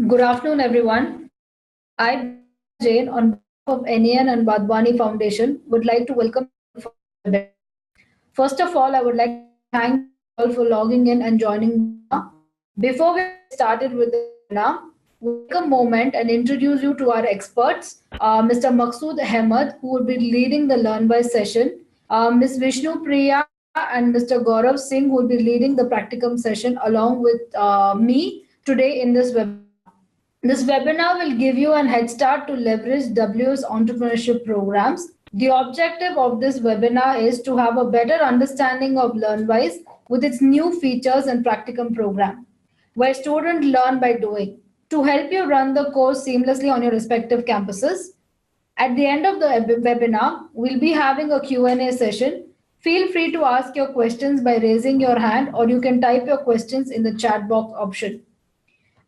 Good afternoon, everyone. I, Jane, on behalf of NEN and Badwani Foundation, would like to welcome you for the webinar. First of all, I would like to thank you all for logging in and joining the webinar. Before we get started with the webinar, we'll take a moment and introduce you to our experts, Mr. Maqsood Ahmed, who will be leading the LearnWISE session, Ms. Vishnu Priya and Mr. Gaurav Singh, who will be leading the Practicum session along with me today in this webinar. This webinar will give you an head start to leverage WS entrepreneurship programs. The objective of this webinar is to have a better understanding of LearnWISE with its new features and Practicum program, where students learn by doing, to help you run the course seamlessly on your respective campuses. At the end of the webinar, we'll be having a Q&A session. Feel free to ask your questions by raising your hand, or you can type your questions in the chat box option.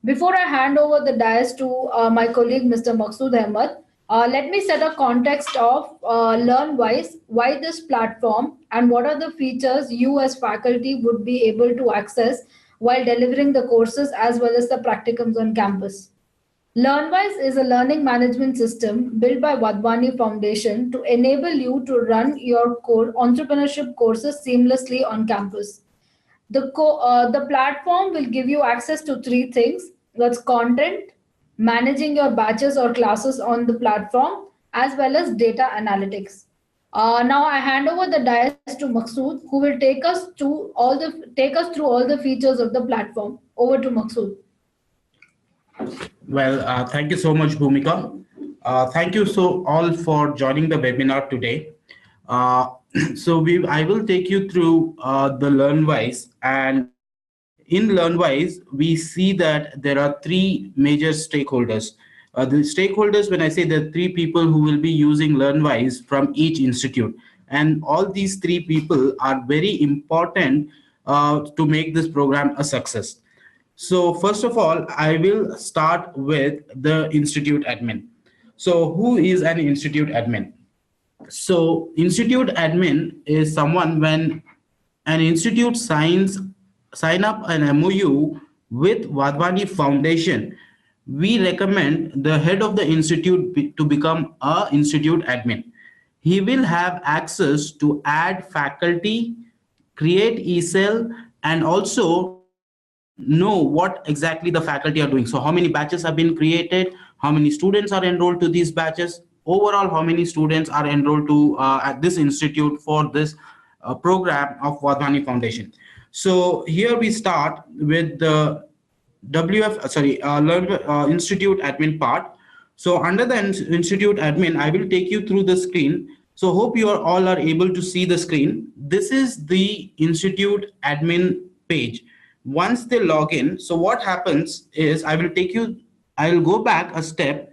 Before I hand over the dais to my colleague, Mr. Maqsood Ahmed, let me set a context of LearnWISE, why this platform, and what are the features you as faculty would be able to access while delivering the courses as well as the practicums on campus. LearnWISE is a learning management system built by Wadhwani Foundation to enable you to run your entrepreneurship courses seamlessly on campus. The platform will give you access to three things. That's content, managing your batches or classes on the platform, as well as data analytics. Now I hand over the dais to Maqsood, who will take us through all the features of the platform. Over to Maqsood. Well, thank you so much, Bhumika. Thank you so all for joining the webinar today. I will take you through the LearnWISE, and in LearnWISE, we see that there are three major stakeholders. The stakeholders, when I say there are three people who will be using LearnWISE from each institute, and all these three people are very important to make this program a success. So first of all, I will start with the institute admin. So who is an institute admin? So institute admin is someone when an institute sign up an MOU with Wadhwani Foundation, we recommend the head of the institute to become a institute admin. He will have access to add faculty, create e-cell, and also know what exactly the faculty are doing. So how many batches have been created, how many students are enrolled to these batches, overall how many students are enrolled to at this institute for this program of Wadhwani Foundation. So here we start with the institute admin part. So under the institute admin, I will take you through the screen. So hope you all are able to see the screen. This is the institute admin page. Once they log in, so what happens is I will go back a step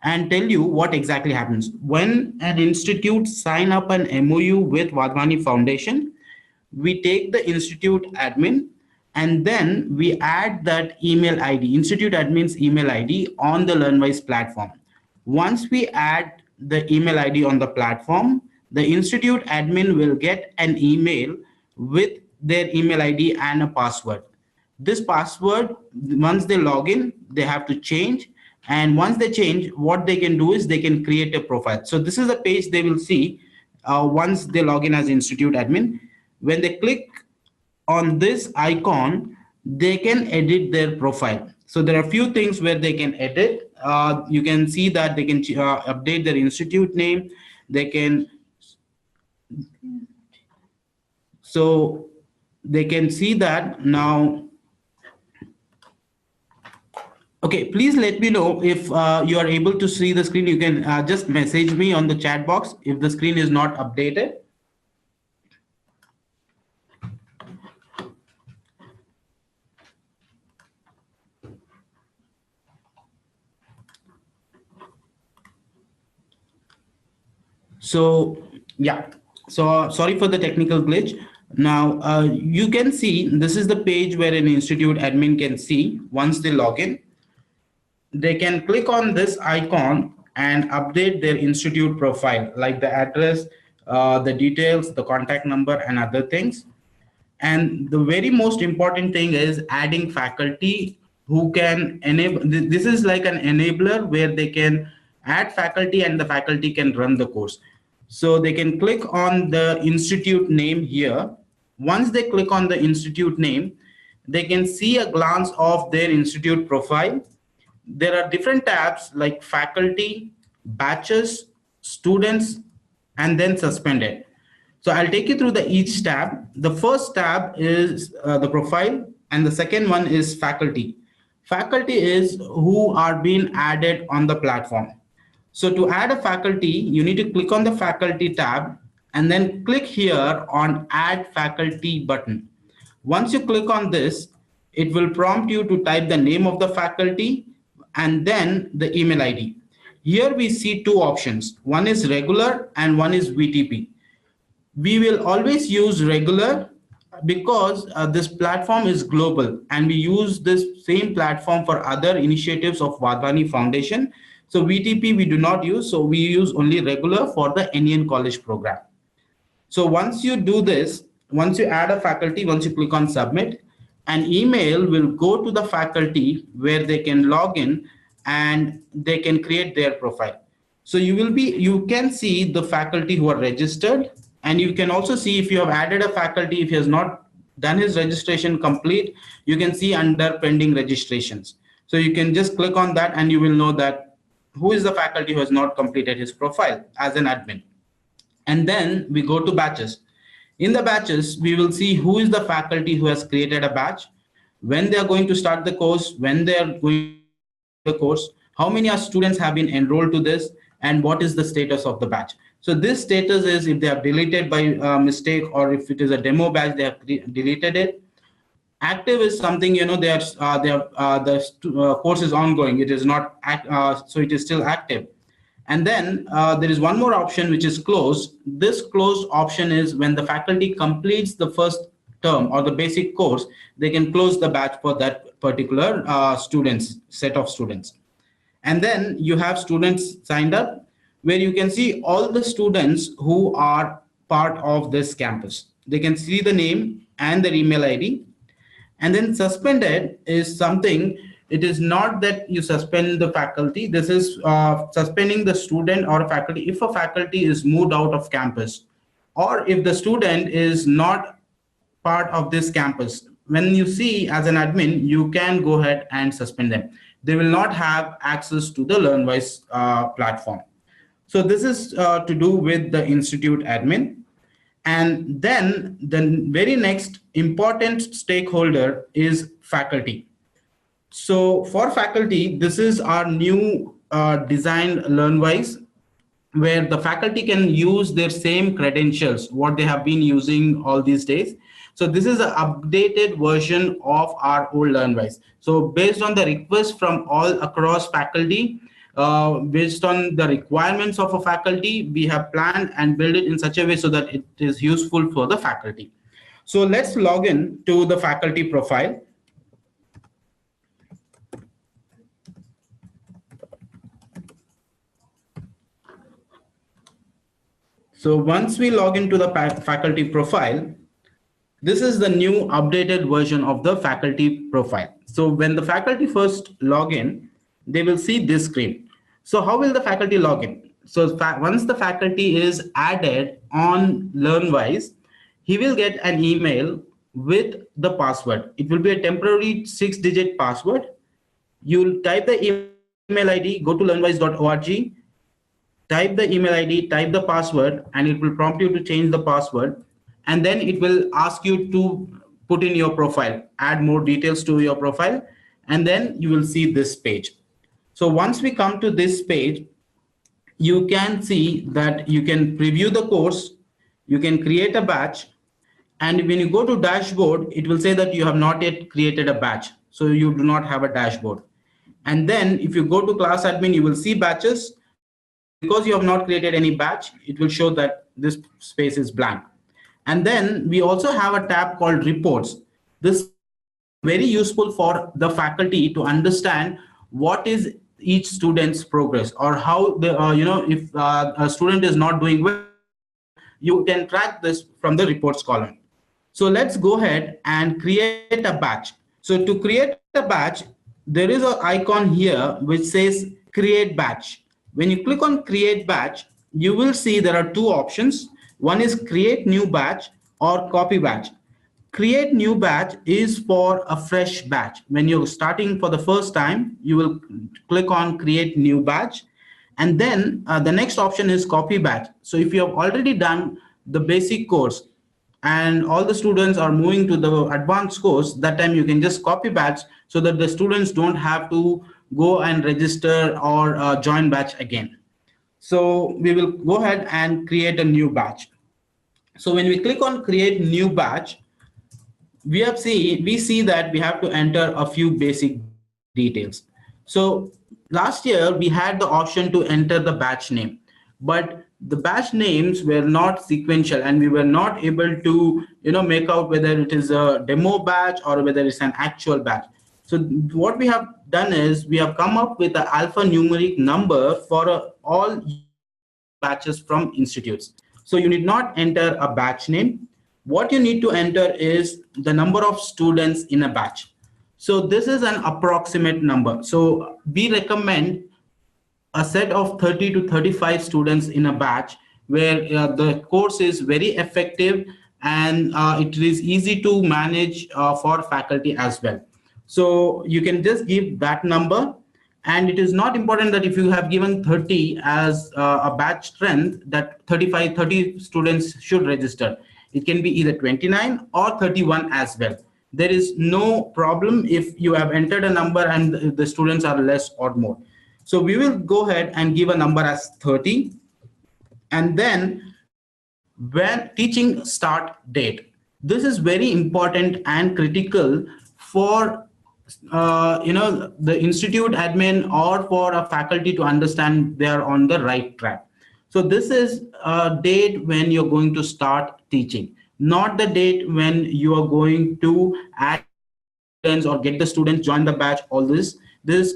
and tell you what exactly happens. When an institute sign up an MOU with Wadhwani Foundation, we take the institute admin and then we add that email ID, institute admin's email ID on the LearnWISE platform. Once we add the email ID on the platform, the institute admin will get an email with their email ID and a password. This password, once they log in, they have to change. And once they change, what they can do is they can create a profile. So this is a page they will see once they log in as institute admin. When they click on this icon, they can edit their profile. So there are a few things where they can edit. You can see that they can update their institute name. They can, so they can see that now. Okay, please let me know if you are able to see the screen. You can just message me on the chat box if the screen is not updated. So yeah, so sorry for the technical glitch. Now you can see this is the page where an institute admin can see once they log in. They can click on this icon and update their institute profile, like the address, the details, the contact number, and other things. And the very most important thing is adding faculty who can enable, this is like an enabler where they can add faculty and the faculty can run the course. So they can click on the institute name here. Once they click on the institute name, they can see a glance of their institute profile. There are different tabs like faculty, batches, students, and then suspended. So I'll take you through the each tab. The first tab is the profile, and the second one is faculty. Faculty is who are being added on the platform. So to add a faculty, you need to click on the faculty tab and then click here on add faculty button. Once you click on this, it will prompt you to type the name of the faculty and then the email ID. Here we see two options. One is regular and one is VTP. We will always use regular because this platform is global and we use this same platform for other initiatives of Wadhwani Foundation. So VTP we do not use, so we use only regular for the Indian College program. So once you do this, once you add a faculty, once you click on submit, an email will go to the faculty where they can log in and they can create their profile. So you can see the faculty who are registered, and you can also see if you have added a faculty, if he has not done his registration complete, you can see under pending registrations. So you can just click on that and you will know that who is the faculty who has not completed his profile as an admin. And then we go to batches. In the batches, we will see who is the faculty who has created a batch, when they are going to start the course, when they are going to complete the course, how many students have been enrolled to this, and what is the status of the batch. So this status is if they have deleted by mistake, or if it is a demo batch, they have deleted it. Active is something, the course is ongoing, it is not so it is still active. And then there is one more option which is closed. This closed option is when the faculty completes the first term or the basic course, they can close the batch for that particular set of students. And then you have students signed up, where you can see all the students who are part of this campus. They can see the name and their email ID. And then suspended is something, it is not that you suspend the faculty. This is suspending the student or faculty if a faculty is moved out of campus, or if the student is not part of this campus. When you see as an admin, you can go ahead and suspend them. They will not have access to the LearnWISE platform. So this is to do with the institute admin. And then the very next important stakeholder is faculty. So for faculty, this is our new designed LearnWISE, where the faculty can use their same credentials, what they have been using all these days. So this is an updated version of our old LearnWISE. So based on the request from all across faculty, based on the requirements of a faculty, we have planned and built it in such a way so that it is useful for the faculty. So let's log in to the faculty profile. So once we log into the faculty profile, this is the new updated version of the faculty profile. So when the faculty first log in, they will see this screen. So how will the faculty log in? So once the faculty is added on LearnWISE, he will get an email with the password. It will be a temporary 6-digit password. You'll type the email ID, go to learnwise.org, type the email ID, type the password, and it will prompt you to change the password. And then it will ask you to put in your profile, add more details to your profile, and then you will see this page. So once we come to this page, you can see that you can preview the course, you can create a batch, and when you go to dashboard, it will say that you have not yet created a batch, so you do not have a dashboard. And then if you go to class admin, you will see batches, but because you have not created any batch, it will show that this space is blank. And then we also have a tab called reports. This is very useful for the faculty to understand what is each student's progress, or how the if a student is not doing well, you can track this from the reports column. So let's go ahead and create a batch. So to create a batch, there is an icon here which says create batch. When you click on create batch, you will see there are two options. One is create new batch or copy batch. Create new batch is for a fresh batch. When you're starting for the first time, you will click on create new batch. And then the next option is copy batch. So if you have already done the basic course and all the students are moving to the advanced course, that time you can just copy batch so that the students don't have to go and register or join batch again. So we will go ahead and create a new batch. So when we click on create new batch, we see that we have to enter a few basic details. So last year we had the option to enter the batch name, but the batch names were not sequential and we were not able to make out whether it is a demo batch or whether it's an actual batch. So what we have done is we have come up with an alphanumeric number for all batches from institutes. So you need not enter a batch name. What you need to enter is the number of students in a batch. So this is an approximate number. So we recommend a set of 30 to 35 students in a batch where the course is very effective and it is easy to manage for faculty as well. So you can just give that number, and it is not important that if you have given 30 as a batch strength that 30 students should register. It can be either 29 or 31 as well. There is no problem if you have entered a number and the students are less or more. So we will go ahead and give a number as 30, and then when teaching start date. This is very important and critical for the institute admin or for a faculty to understand they are on the right track. So this is a date when you're going to start teaching, not the date when you are going to add students or get the students join the batch. All this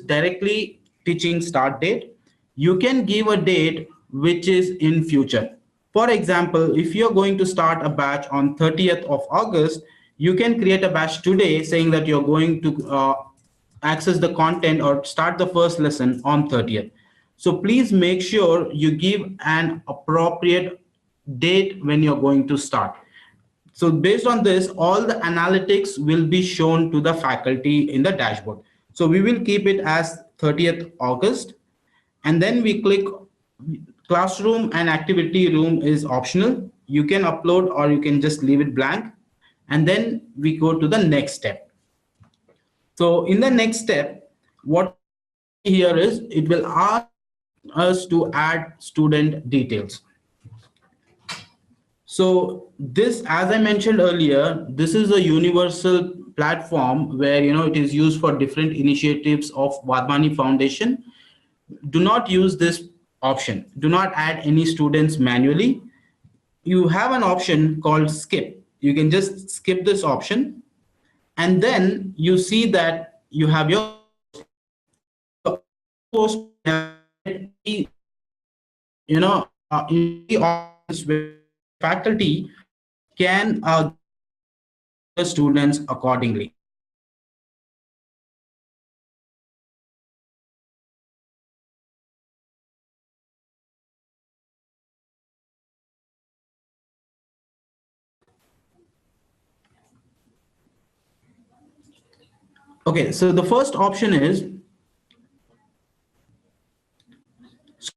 directly teaching start date. You can give a date which is in future. For example, if you're going to start a batch on 30th of August, you can create a batch today saying that you're going to access the content or start the first lesson on 30th. So please make sure you give an appropriate date when you're going to start. So based on this, all the analytics will be shown to the faculty in the dashboard. So we will keep it as 30th August. And then we click classroom, and activity room is optional. You can upload or you can just leave it blank. And then we go to the next step. So in the next step, what here is it will ask us to add student details. So this, as I mentioned earlier, this is a universal platform where it is used for different initiatives of Wadhwani Foundation. Do not use this option. Do not add any students manually. You have an option called skip. You can just skip this option, and then you see that you have your post in the audience where faculty can the students accordingly. Okay, so the first option is,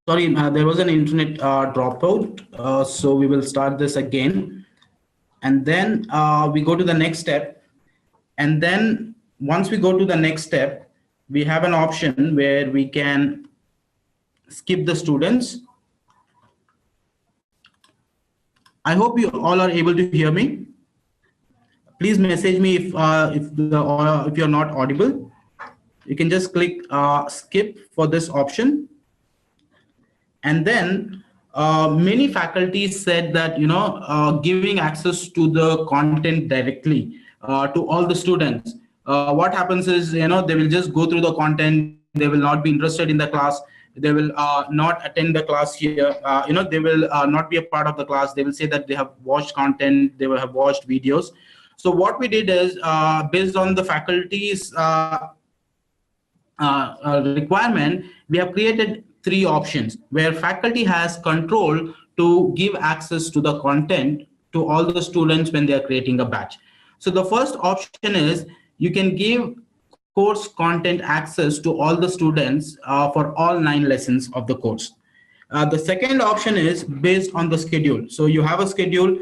sorry, there was an internet dropout, so we will start this again. And then we go to the next step. And then once we go to the next step, we have an option where we can skip the students. I hope you all are able to hear me. Please message me if you're not audible. You can just click skip for this option. And then many faculties said that giving access to the content directly to all the students, what happens is they will just go through the content, they will not be interested in the class, they will not attend the class here, they will not be a part of the class. They will say that they have watched content, they will have watched videos. So what we did is based on the faculties requirement, we have created three options where faculty has control to give access to the content to all the students when they are creating a batch. So the first option is you can give course content access to all the students for all 9 lessons of the course. The second option is based on the schedule. So you have a schedule.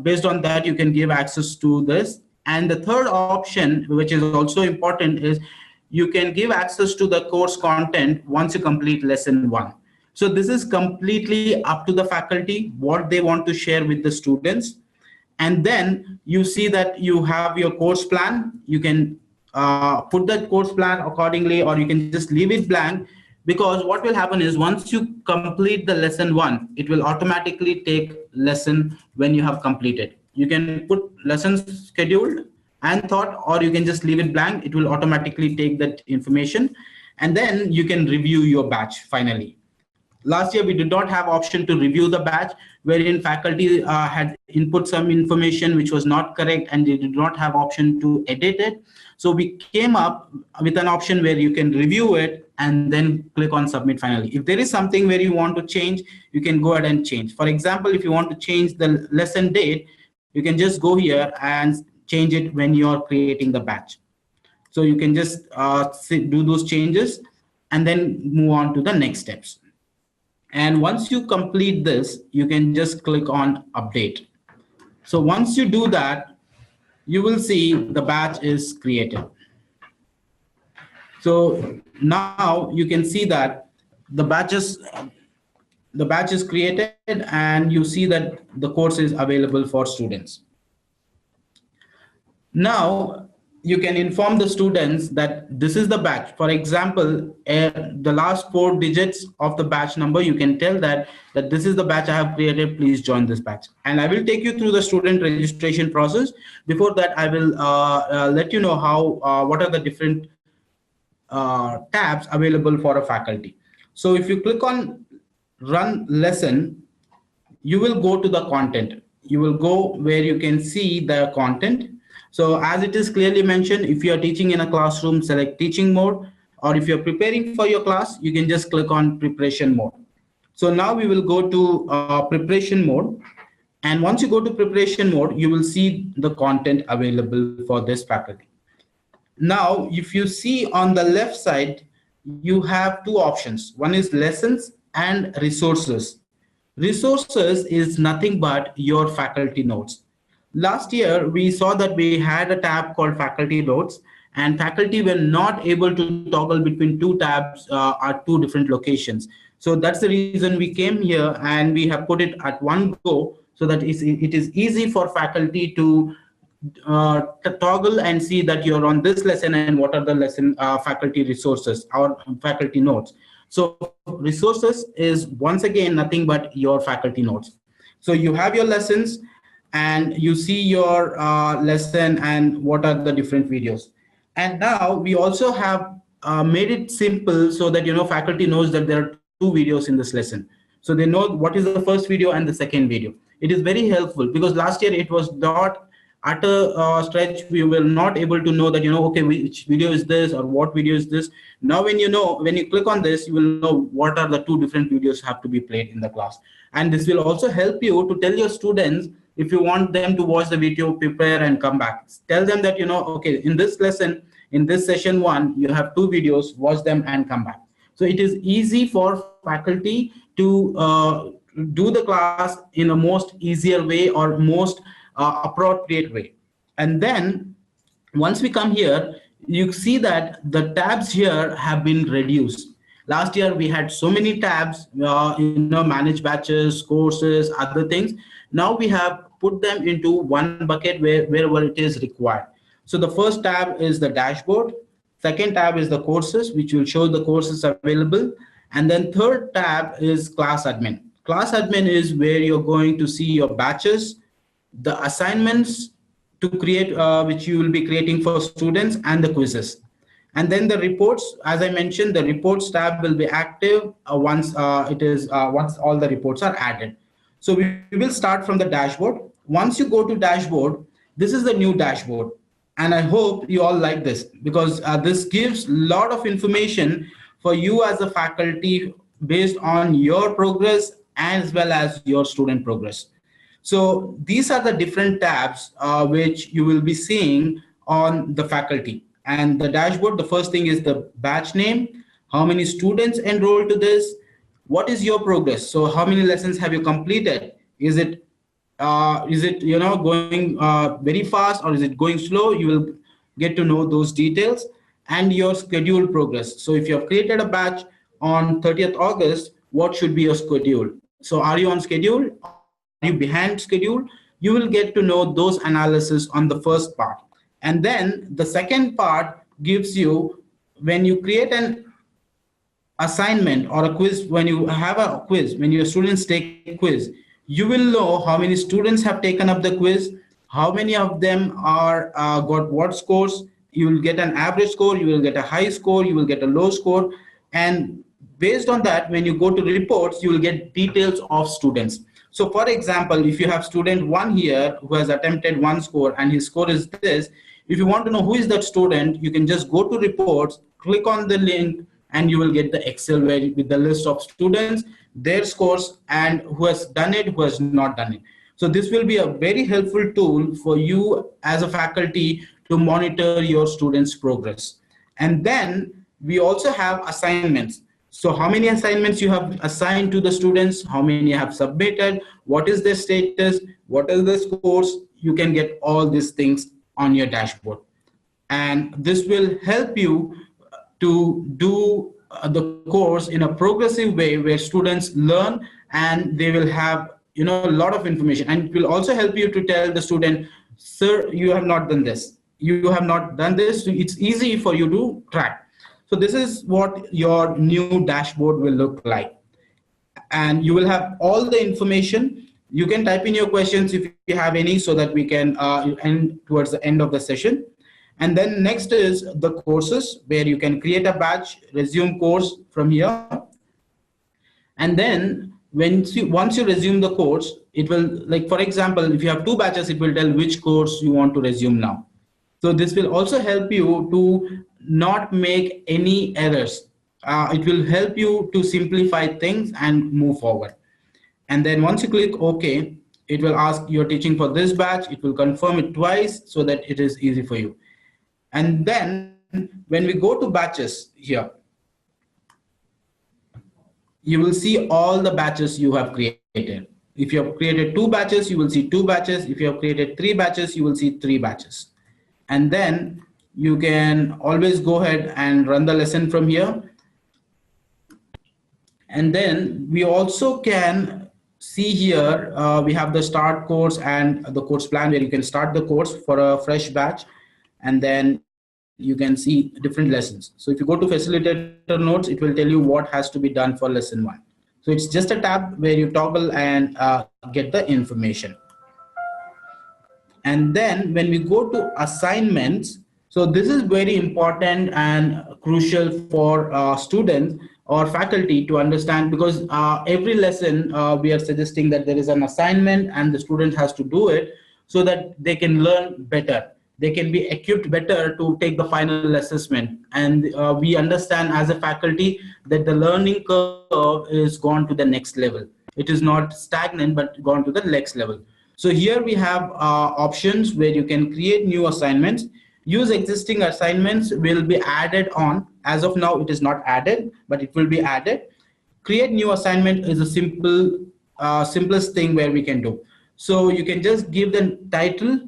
Based on that, you can give access to this. And the third option, which is also important, is you can give access to the course content once you complete lesson 1. So this is completely up to the faculty, what they want to share with the students. And then you see that you have your course plan. You can put that course plan accordingly, or you can just leave it blank, because what will happen is once you complete the lesson 1, it will automatically take lesson when you have completed. You can put lessons scheduled and thought, or you can just leave it blank. It will automatically take that information, and then you can review your batch finally. Last year, we did not have option to review the batch, wherein faculty had input some information which was not correct, and they did not have option to edit it. So we came up with an option where you can review it and then click on submit finally. If there is something where you want to change, you can go ahead and change. For example, if you want to change the lesson date, you can just go here and change it when you're creating the batch. So you can just do those changes and then move on to the next steps. And once you complete this, you can just click on update. So once you do that, you will see the batch is created. So now you can see that the batch is created, and you see that the course is available for students. Now you can inform the students that this is the batch. For example, the last 4 digits of the batch number, you can tell that this is the batch I have created, please join this batch. And I will take you through the student registration process. Before that, I will let you know how what are the different tabs available for a faculty. So if you click on run lesson, you will go to the content. You will go where you can see the content. So as it is clearly mentioned, if you are teaching in a classroom, select teaching mode, or if you're preparing for your class, you can just click on preparation mode. So now we will go to preparation mode. And once you go to preparation mode, you will see the content available for this faculty. Now, if you see on the left side, you have 2 options. One is lessons and resources. Resources is nothing but your faculty notes. Last year, we saw that we had a tab called faculty notes, and faculty were not able to toggle between 2 tabs at 2 different locations. So that's the reason we came here and we have put it at one go, so that it is easy for faculty to toggle and see that you're on this lesson and what are the lesson faculty resources or faculty notes. So resources is once again nothing but your faculty notes. So you have your lessons and you see your lesson and what are the different videos. And now we also have made it simple so that faculty knows that there are 2 videos in this lesson. So they know what is the first video and the second video. It is very helpful because last year it was not at a stretch we were not able to know that okay, which video is this or what video is this. Now when you click on this, you will know what are the 2 different videos have to be played in the class. And this will also help you to tell your students, if you want them to watch the video, prepare and come back, tell them that okay, in this lesson, in this session 1, you have 2 videos, watch them and come back. So it is easy for faculty to do the class in a most easier way or most appropriate way. And then once we come here, you see that the tabs here have been reduced. Last year we had so many tabs, manage batches, courses, other things. Now we have put them into one bucket wherever it is required. So the first tab is the dashboard. Second tab is the courses, which will show the courses available. And then third tab is class admin. Class admin is where you're going to see your batches, the assignments to create, which you will be creating for students, and the quizzes. And then the reports, as I mentioned, the reports tab will be active once all the reports are added. So we will start from the dashboard. Once you go to dashboard, this is the new dashboard. And I hope you all like this, because this gives a lot of information for you as a faculty based on your progress as well as your student progress. So these are the different tabs which you will be seeing on the faculty. And the dashboard, the first thing is the batch name, how many students enrolled to this, what is your progress, so how many lessons have you completed, is it going very fast, or is it going slow? You will get to know those details. And your schedule progress, so if you have created a batch on 30th August, what should be your schedule? So are you on schedule or are you behind schedule? You will get to know those analysis on the first part. And then the second part gives you, when you create an assignment or a quiz, when you have a quiz, when your students take quiz, you will know how many students have taken up the quiz, how many of them are got what scores. You will get an average score, you will get a high score, you will get a low score. And based on that, when you go to reports, you will get details of students. So for example, if you have student one here who has attempted one score and his score is this, if you want to know who is that student, you can just go to reports, click on the link, and you will get the Excel with the list of students, their scores, and who has done it, who has not done it. So this will be a very helpful tool for you as a faculty to monitor your students' progress. And then we also have assignments. So how many assignments you have assigned to the students, how many have submitted, what is their status, what are the scores. You can get all these things on your dashboard. And this will help you to do the course in a progressive way where students learn, and they will have a lot of information. And it will also help you to tell the student, sir, you have not done this, you have not done this. So it's easy for you to track. So this is what your new dashboard will look like, and you will have all the information. You can type in your questions if you have any, so that we can end towards the end of the session. And then next is the courses, where you can create a batch, resume course from here. And then once you resume the course, it will, like for example, if you have two batches, it will tell which course you want to resume now. So this will also help you to not make any errors. It will help you to simplify things and move forward. And then once you click OK, it will ask you're teaching for this batch. It will confirm it twice so that it is easy for you. And then when we go to batches here, you will see all the batches you have created. If you have created two batches, you will see two batches. If you have created three batches, you will see three batches. And then you can always go ahead and run the lesson from here. And then we also can see here, we have the start course and the course plan, where you can start the course for a fresh batch. And then you can see different lessons. So if you go to facilitator notes, it will tell you what has to be done for lesson one. So it's just a tab where you toggle and get the information. And then when we go to assignments, so this is very important and crucial for students or faculty to understand, because every lesson we are suggesting that there is an assignment and the student has to do it, so that they can learn better. They can be equipped better to take the final assessment. And we understand as a faculty that the learning curve is gone to the next level. It is not stagnant, but gone to the next level. So here we have options where you can create new assignments. Use existing assignments will be added on. As of now, it is not added, but it will be added. Create new assignment is a simplest thing where we can do. So you can just give the title.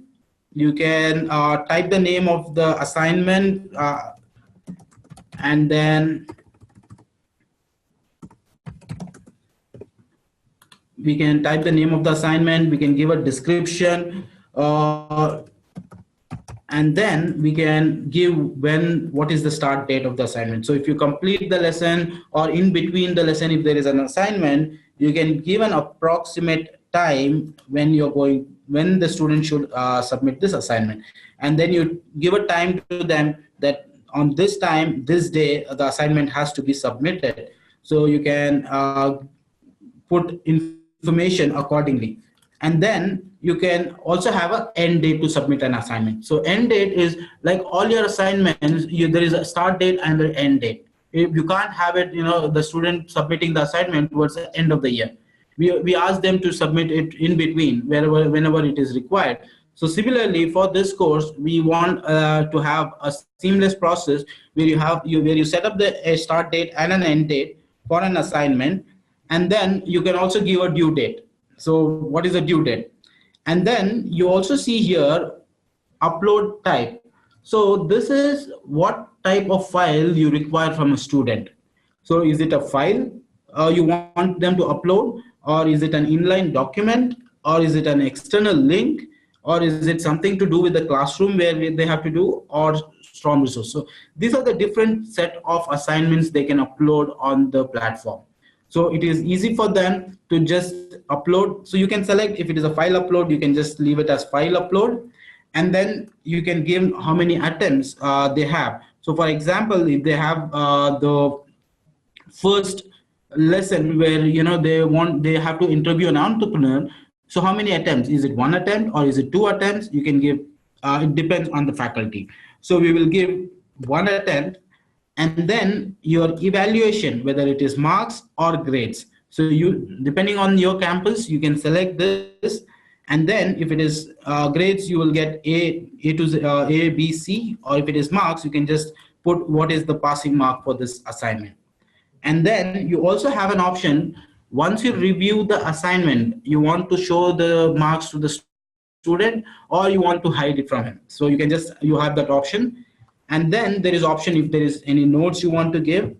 You can type the name of the assignment, and then we can type the name of the assignment. We can give a description, and then we can give what is the start date of the assignment. So if you complete the lesson, or in between the lesson, if there is an assignment, you can give an approximate time when the student should submit this assignment. And then you give a time to them that on this time, this day, the assignment has to be submitted. So you can put information accordingly. And then you can also have an end date to submit an assignment. So end date is like all your assignments, there is a start date and an end date. If you can't have it, the student submitting the assignment towards the end of the year. We ask them to submit it in between, whenever it is required. So similarly, for this course, we want to have a seamless process where you set up a start date and an end date for an assignment, and then you can also give a due date. So what is the due date? And then you also see here upload type. So this is what type of file you require from a student. So is it a file you want them to upload, or is it an inline document, or is it an external link, or is it something to do with the classroom where they have to do, or strong resource? So these are the different set of assignments they can upload on the platform. So it is easy for them to just upload. So you can select, if it is a file upload, you can just leave it as file upload, and then you can give how many attempts they have. So for example, if they have the first lesson where they have to interview an entrepreneur, so how many attempts? Is it one attempt or is it two attempts? You can give, it depends on the faculty. So we will give one attempt, and then your evaluation, whether it is marks or grades. So you, depending on your campus, you can select this, and then if it is grades, you will get A, B, C, or if it is marks, you can just put what is the passing mark for this assignment. And then you also have an option, once you review the assignment, you want to show the marks to the student, or you want to hide it from him. So you have that option. And then there is option if there is any notes you want to give.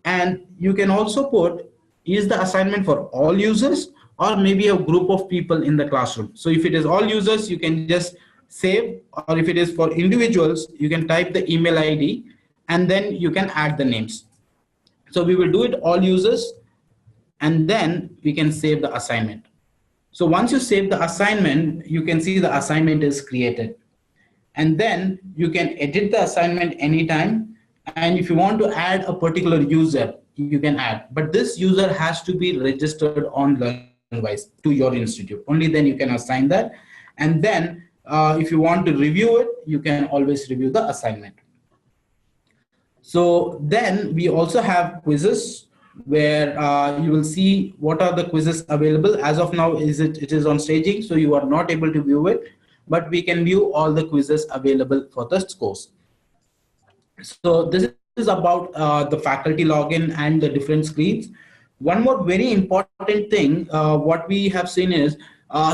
And you can also put, is the assignment for all users or maybe a group of people in the classroom. So if it is all users, you can just save, or if it is for individuals, you can type the email ID and then you can add the names. So we will do it all users, and then we can save the assignment. So once you save the assignment, you can see the assignment is created. And then you can edit the assignment anytime. And if you want to add a particular user, you can add. But this user has to be registered on LearnWISE to your institute. Only then you can assign that. And then if you want to review it, you can always review the assignment. So then we also have quizzes where you will see what are the quizzes available. As of now, it is on staging, so you are not able to view it, but we can view all the quizzes available for this course. So this is about the faculty login and the different screens. One more very important thing, what we have seen is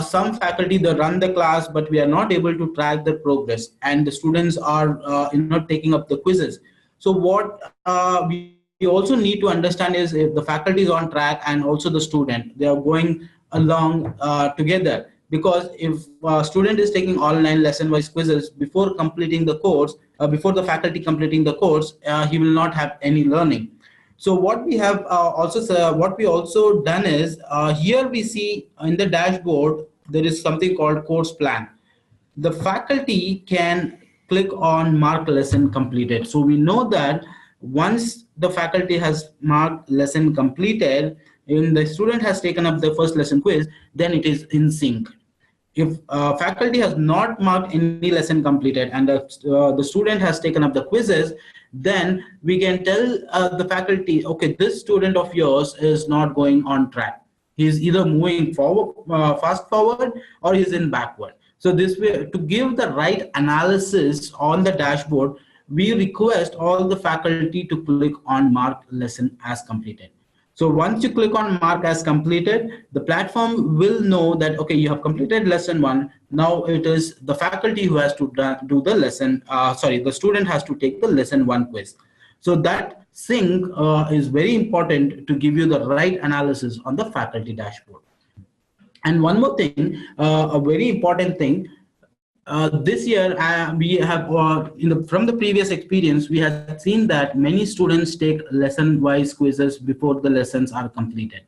some faculty, they run the class, but we are not able to track the progress, and the students are not taking up the quizzes. So what we also need to understand is if the faculty is on track and also the student, they are going along together. Because if a student is taking online lesson-wise quizzes before completing the course, before the faculty completing the course, he will not have any learning. So what we have what we also done is here we see in the dashboard there is something called course plan. The faculty can click on mark lesson completed. So we know that once the faculty has marked lesson completed, and the student has taken up the first lesson quiz, then it is in sync. If faculty has not marked any lesson completed and the student has taken up the quizzes, then we can tell the faculty, okay, this student of yours is not going on track. He's either moving forward, fast forward, or he's in backward. So this way, to give the right analysis on the dashboard, we request all the faculty to click on mark lesson as completed. So once you click on mark as completed, the platform will know that, okay, you have completed lesson 1. Now it is the faculty who has to do the lesson, the student has to take the lesson 1 quiz. So that sync is very important to give you the right analysis on the faculty dashboard. And one more thing, a very important thing, this year we have from the previous experience, we have seen that many students take lesson-wise quizzes before the lessons are completed.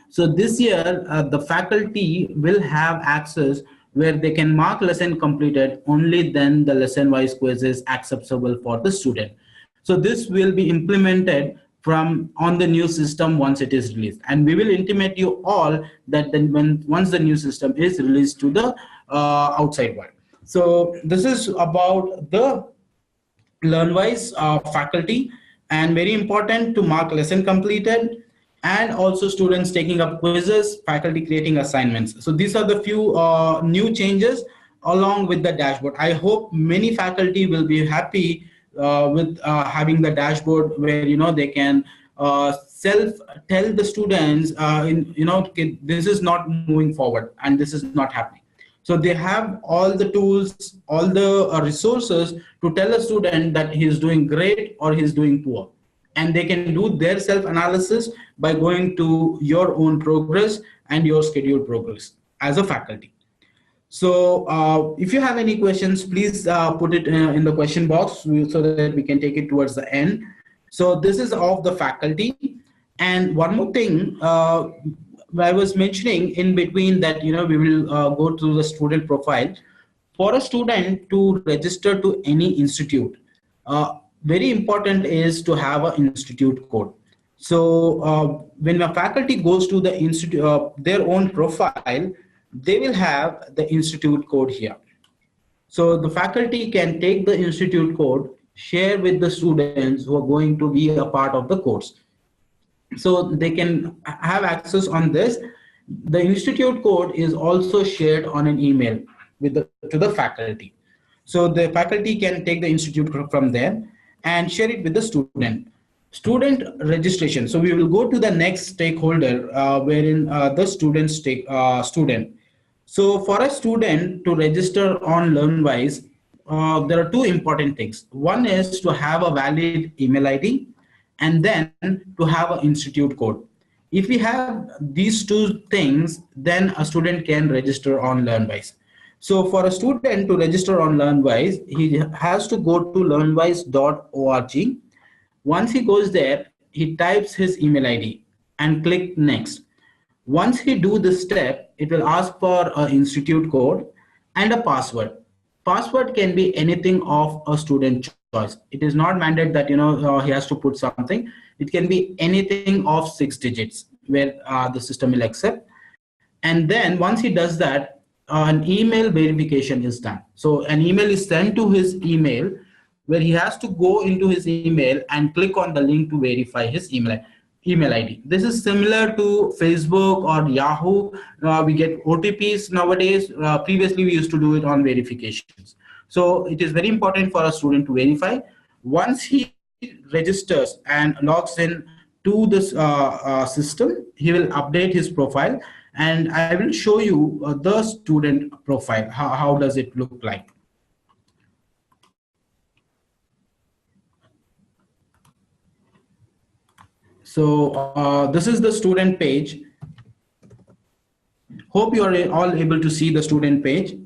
So this year the faculty will have access where they can mark lesson completed, only then the lesson-wise quiz is acceptable for the student. So this will be implemented from on the new system once it is released, and we will intimate you all that then when once the new system is released to the outside world. So this is about the LearnWISE faculty, and very important to mark lesson completed, and also students taking up quizzes, faculty creating assignments. So these are the few new changes along with the dashboard. I hope many faculty will be happy with having the dashboard where they can self tell the students okay, this is not moving forward and this is not happening. So they have all the tools, all the resources to tell a student that he is doing great or he is doing poor. And they can do their self-analysis by going to your own progress and your scheduled progress as a faculty. So if you have any questions, please put it in the question box so that we can take it towards the end. So this is of the faculty. And one more thing, I was mentioning in between that we will go through the student profile. For a student to register to any institute, very important is to have an institute code. So when a faculty goes to the institute, their own profile, they will have the institute code here. So the faculty can take the institute code, share with the students who are going to be a part of the course. So they can have access on this. The institute code is also shared on an email to the faculty. So the faculty can take the institute from there and share it with the student. Student registration. So we will go to the next stakeholder wherein the student. So for a student to register on LearnWISE, there are two important things. One is to have a valid email ID, and then to have an institute code. If we have these two things, then a student can register on LearnWISE. So for a student to register on LearnWISE, he has to go to learnwise.org. Once he goes there, he types his email ID and click next. Once he do this step, it will ask for an institute code and a password. Password can be anything of a student choice. It is not mandated that he has to put something. It can be anything of 6 digits where the system will accept. And then once he does that, an email verification is done. So an email is sent to his email where he has to go into his email and click on the link to verify his email ID. This is similar to Facebook or Yahoo. We get OTPs nowadays. Previously, we used to do it on verifications. So it is very important for a student to verify. Once he registers and logs in to this system, he will update his profile. And I will show you the student profile. How does it look like? So this is the student page. Hope you are all able to see the student page.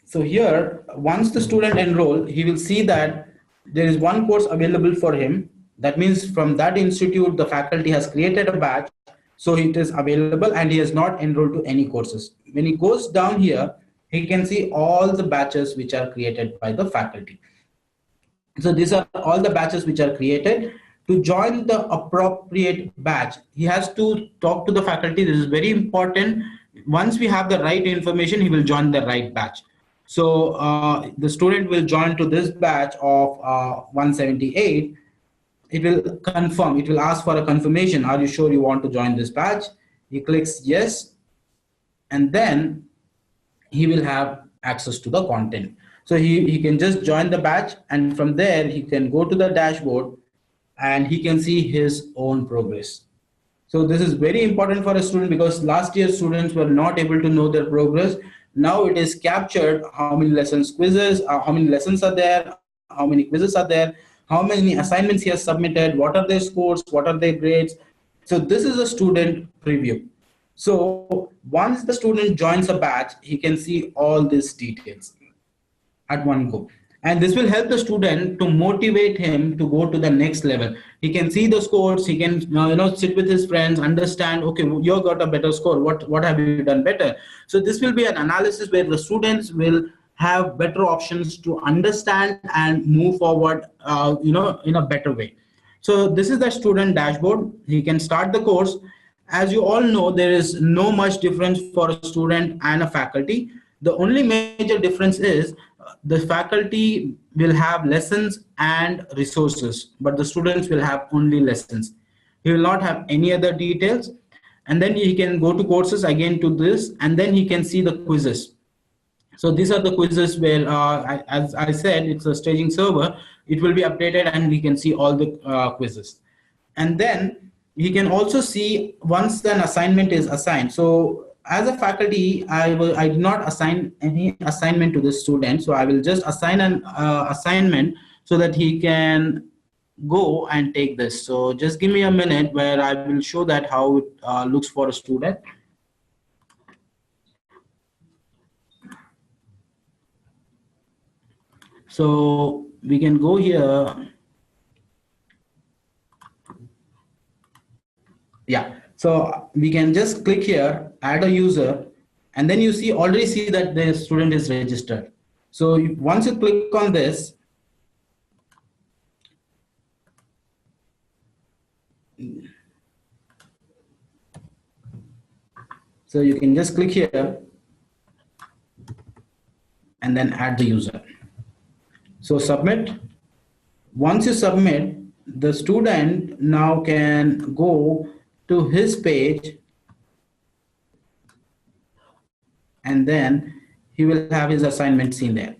So here, once the student enroll, he will see that there is one course available for him. That means from that institute, the faculty has created a batch. So it is available and he has not enrolled to any courses. When he goes down here, he can see all the batches which are created by the faculty. So these are all the batches which are created. To join the appropriate batch, he has to talk to the faculty. This is very important. Once we have the right information, he will join the right batch. So the student will join to this batch of 178. It will confirm. It will ask for a confirmation. Are you sure you want to join this batch? He clicks yes. And then he will have access to the content. So he can just join the batch, and from there he can go to the dashboard and he can see his own progress. So this is very important for a student because last year students were not able to know their progress. Now it is captured how many lessons quizzes, how many lessons are there, how many quizzes are there, how many assignments he has submitted, what are their scores, what are their grades. So this is a student preview. So once the student joins a batch, he can see all these details at one go. And this will help the student to motivate him to go to the next level. He can see the scores, he can sit with his friends, understand, okay, you got a better score, what have you done better? So this will be an analysis where the students will have better options to understand and move forward, in a better way. So this is the student dashboard. He can start the course. As you all know, there is no much difference for a student and a faculty. The only major difference is the faculty will have lessons and resources, but the students will have only lessons. He will not have any other details. And then he can go to courses again to this, and then he can see the quizzes. So these are the quizzes where, as I said, it's a staging server. It will be updated and he can see all the quizzes. And then he can also see once an assignment is assigned. So as a faculty, I did not assign any assignment to this student. So I will just assign an assignment so that he can go and take this. So just give me a minute where I will show that how it looks for a student. So we can go here. Yeah, so we can just click here, add a user, and then you see already see that the student is registered. So once you click on this, so you can just click here and then add the user. So submit. Once you submit, the student now can go to his page, and then he will have his assignment seen there.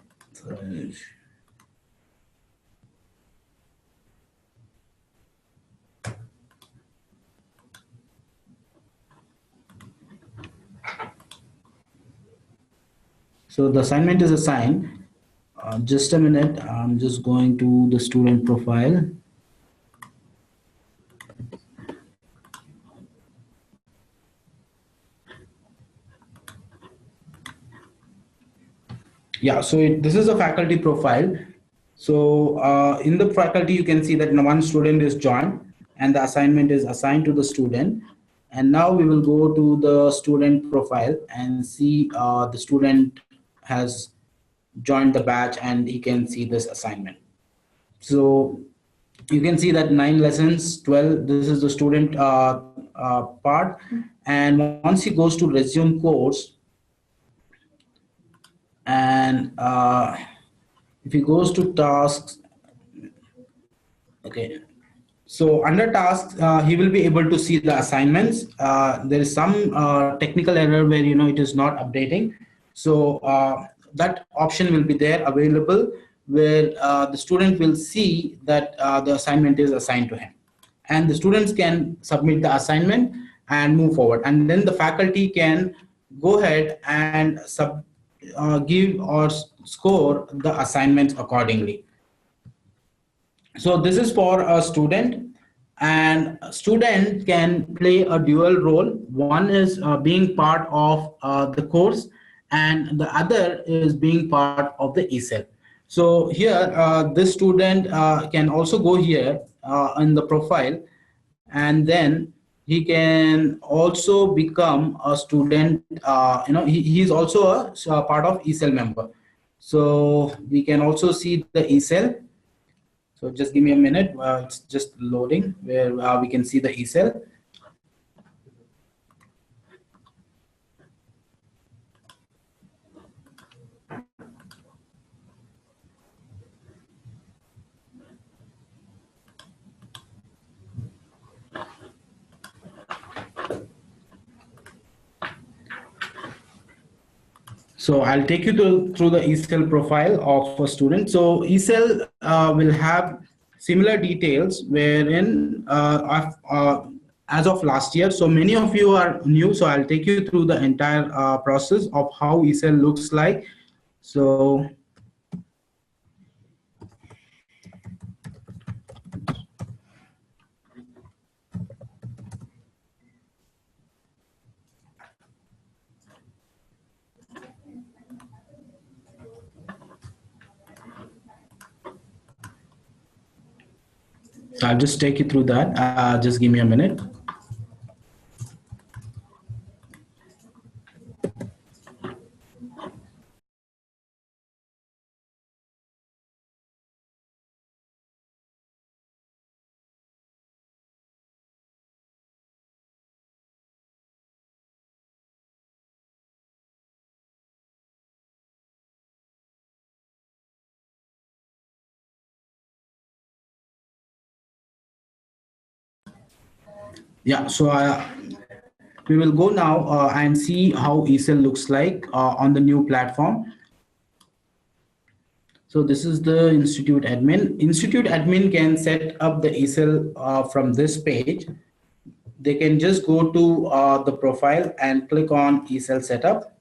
So the assignment is assigned. Just a minute, I'm just going to the student profile. Yeah, so this is a faculty profile. So in the faculty, you can see that one student is joined and the assignment is assigned to the student. And now we will go to the student profile and see the student has joined the batch and he can see this assignment. So you can see that 9 lessons, 12, this is the student part. And once he goes to resume course, and if he goes to tasks, okay, so under tasks, he will be able to see the assignments. There is some technical error where it is not updating. So that option will be there available, where the student will see that the assignment is assigned to him, and the students can submit the assignment and move forward. And then the faculty can go ahead and give or score the assignments accordingly. So this is for a student, and a student can play a dual role. One is being part of the course, and the other is being part of the ESL. So here, this student can also go here in the profile, and then he can also become a student. He is also a part of ESL member. So we can also see the ESL. So just give me a minute. It's just loading where we can see the ESL. So I'll take you through the ESL profile of a student. So ESL will have similar details wherein as of last year, so many of you are new, so I'll take you through the entire process of how ESL looks like. So I'll just take you through that. Just give me a minute. Yeah, so we will go now and see how ESL looks like on the new platform. So this is the institute admin. Institute admin can set up the ESL from this page. They can just go to the profile and click on ESL setup.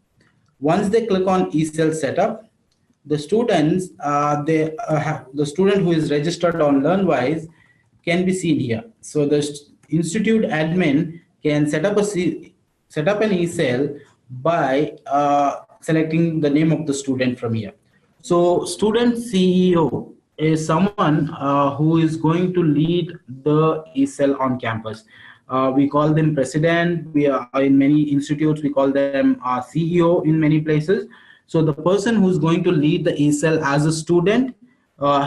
Once they click on ESL setup, the students, the student who is registered on LearnWISE can be seen here. So the institute admin can set up an ESL by selecting the name of the student from here. So student CEO is someone who is going to lead the ESL on campus. We call them president. We are in many institutes. We call them CEO in many places. So the person who's going to lead the ESL as a student,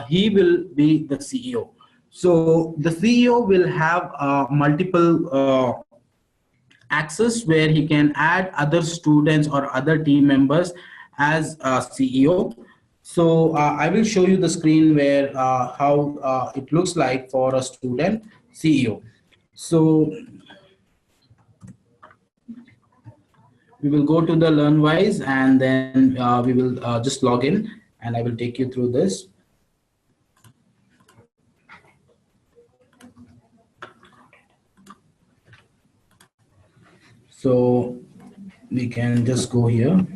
he will be the CEO. So the CEO will have multiple access where he can add other students or other team members as a CEO. So I will show you the screen where how it looks like for a student CEO. So we will go to the LearnWise and then we will just log in and I will take you through this. So we can just go here.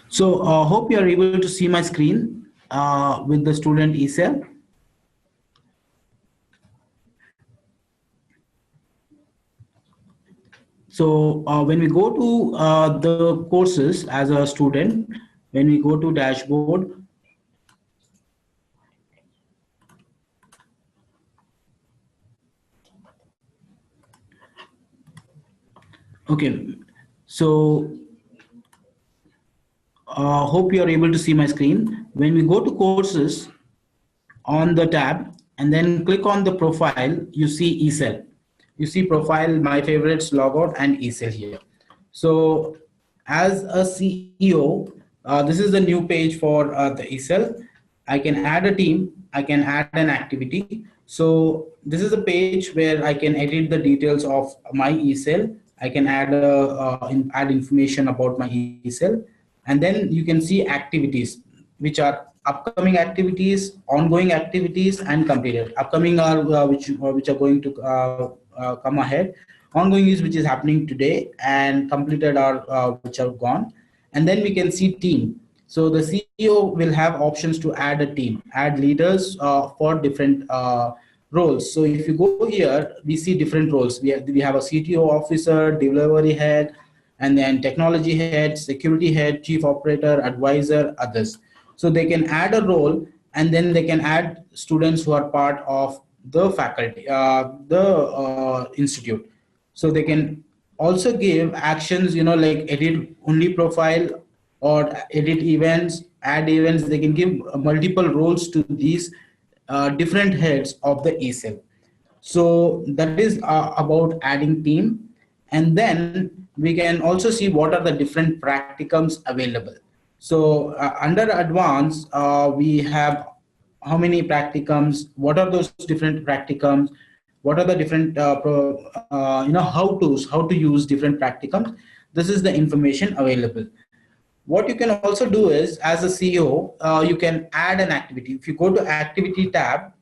So hope you are able to see my screen with the student ESL. So when we go to the courses as a student, when we go to dashboard, okay, so hope you are able to see my screen. When we go to courses on the tab and then click on the profile, you see ESL. You see profile, my favorites, logout, and ESL here. So as a CEO, this is the new page for the ESL. I can add a team, I can add an activity. So this is a page where I can edit the details of my ESL. I can add add information about my ESL, and then you can see activities, which are upcoming activities, ongoing activities, and completed. Upcoming are which are going to come ahead. Ongoing is which is happening today, and completed are which are gone. And then we can see team. So the CEO will have options to add a team, add leaders for different roles. So if you go here, we see different roles. We have a CTO officer, delivery head, and then technology head, security head, chief operator, advisor, others. So they can add a role, and then they can add students who are part of the faculty, the institute. So they can also give actions, like edit only profile or edit events, add events. They can give multiple roles to these different heads of the ESL. So that is about adding team. And then we can also see what are the different practicums available. So under advanced, we have how many practicums, what are those different practicums, what are the different how to use different practicums. This is the information available. What you can also do is, as a CEO, you can add an activity. If you go to activity tab,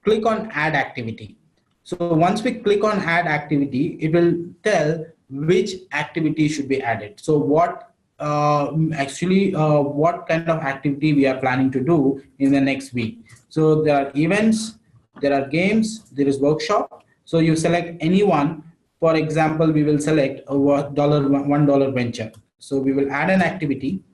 click on add activity. So once we click on add activity, it will tell which activity should be added. So what what kind of activity we are planning to do in the next week. So there are events, there are games, there is workshop. So you select any one. For example, we will select a $1 venture. So we will add an activity,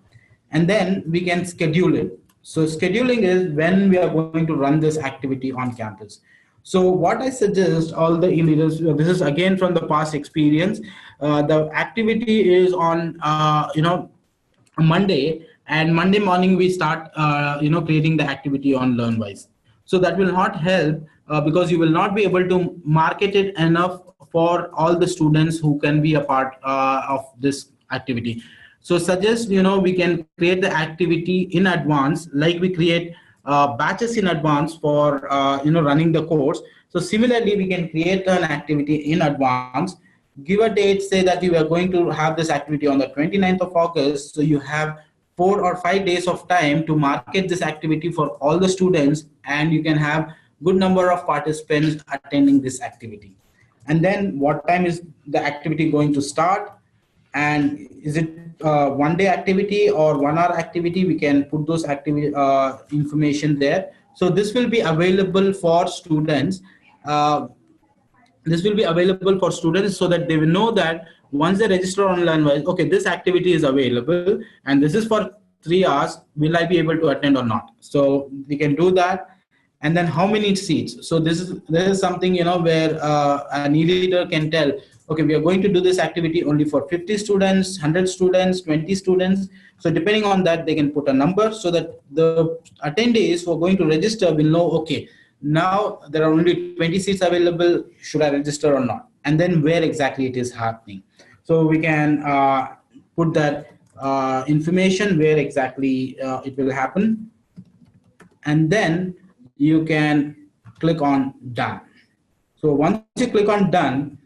and then we can schedule it. So scheduling is when we are going to run this activity on campus. So what I suggest all the leaders, this is again from the past experience, the activity is on Monday, and Monday morning we start creating the activity on LearnWISE. So that will not help, because you will not be able to market it enough for all the students who can be a part of this activity. So suggest, we can create the activity in advance, like we create batches in advance for running the course. So similarly, we can create an activity in advance, give a date, say that you are going to have this activity on the 29th of August. So you have 4 or 5 days of time to market this activity for all the students, and you can have good number of participants attending this activity. And then what time is the activity going to start, and is it 1 day activity or 1 hour activity? We can put those activity information there. So this will be available for students. So that they will know that once they register on LearnWise, okay, this activity is available and this is for 3 hours. Will I be able to attend or not? So we can do that. And then how many seats? So this is something, where an e-leader can tell, okay, we are going to do this activity only for 50 students, 100 students, 20 students. So depending on that, they can put a number so that the attendees who are going to register will know, okay, now there are only 20 seats available, should I register or not, and then where exactly it is happening. So we can put that information where exactly it will happen, and then you can click on done. So once you click on done,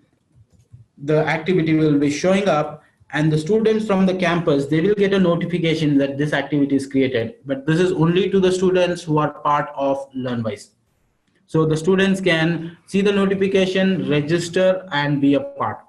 the activity will be showing up, and the students from the campus, they will get a notification that this activity is created. But this is only to the students who are part of LearnWise. So the students can see the notification, register, and be a part.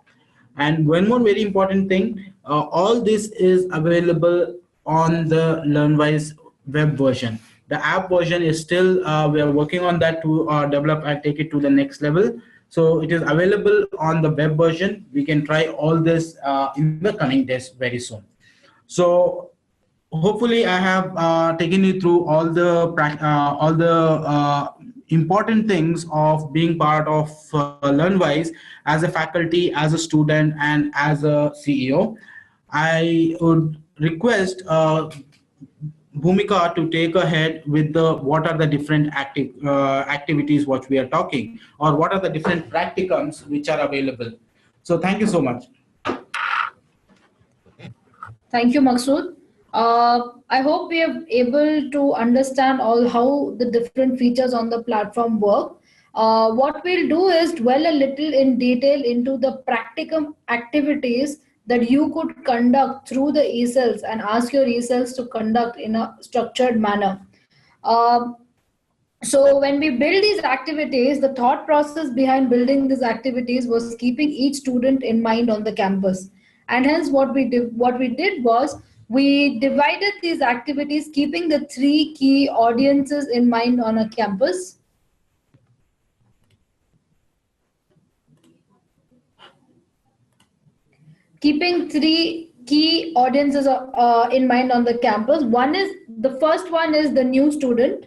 And one more very important thing, all this is available on the LearnWise web version. The app version is still, we are working on that to develop and take it to the next level. So it is available on the web version. We can try all this in the coming days very soon. So hopefully I have taken you through all the important things of being part of LearnWise as a faculty, as a student, and as a CEO. I would request Bhumika to take ahead with the what are the different activities what we are talking, or what are the different practicums which are available. So thank you so much. Thank you, Maksud. I hope we are able to understand all how the different features on the platform work. What we'll do is dwell a little in detail into the practicum activities that you could conduct through the e-cells and ask your e-cells to conduct in a structured manner. Um, so when we build these activities, the thought process behind building these activities was keeping each student in mind on the campus. And hence what we did was we divided these activities keeping the three key audiences in mind on a campus. Keeping three key audiences in mind on the campus. The first one is the new student.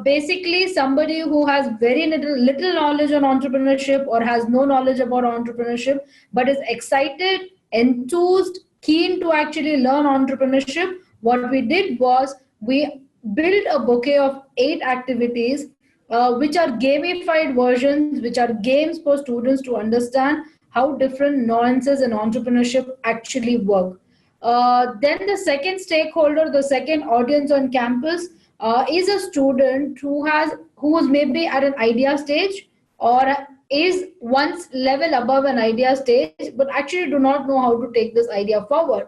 Basically, somebody who has very little knowledge on entrepreneurship or has no knowledge about entrepreneurship, but is excited, enthused, keen to actually learn entrepreneurship. What we did was we built a bouquet of 8 activities, which are gamified versions, which are games for students to understand how different nuances in entrepreneurship actually work. Then the second stakeholder, the second audience on campus, is a student who is maybe at an idea stage or is once level above an idea stage, but actually do not know how to take this idea forward.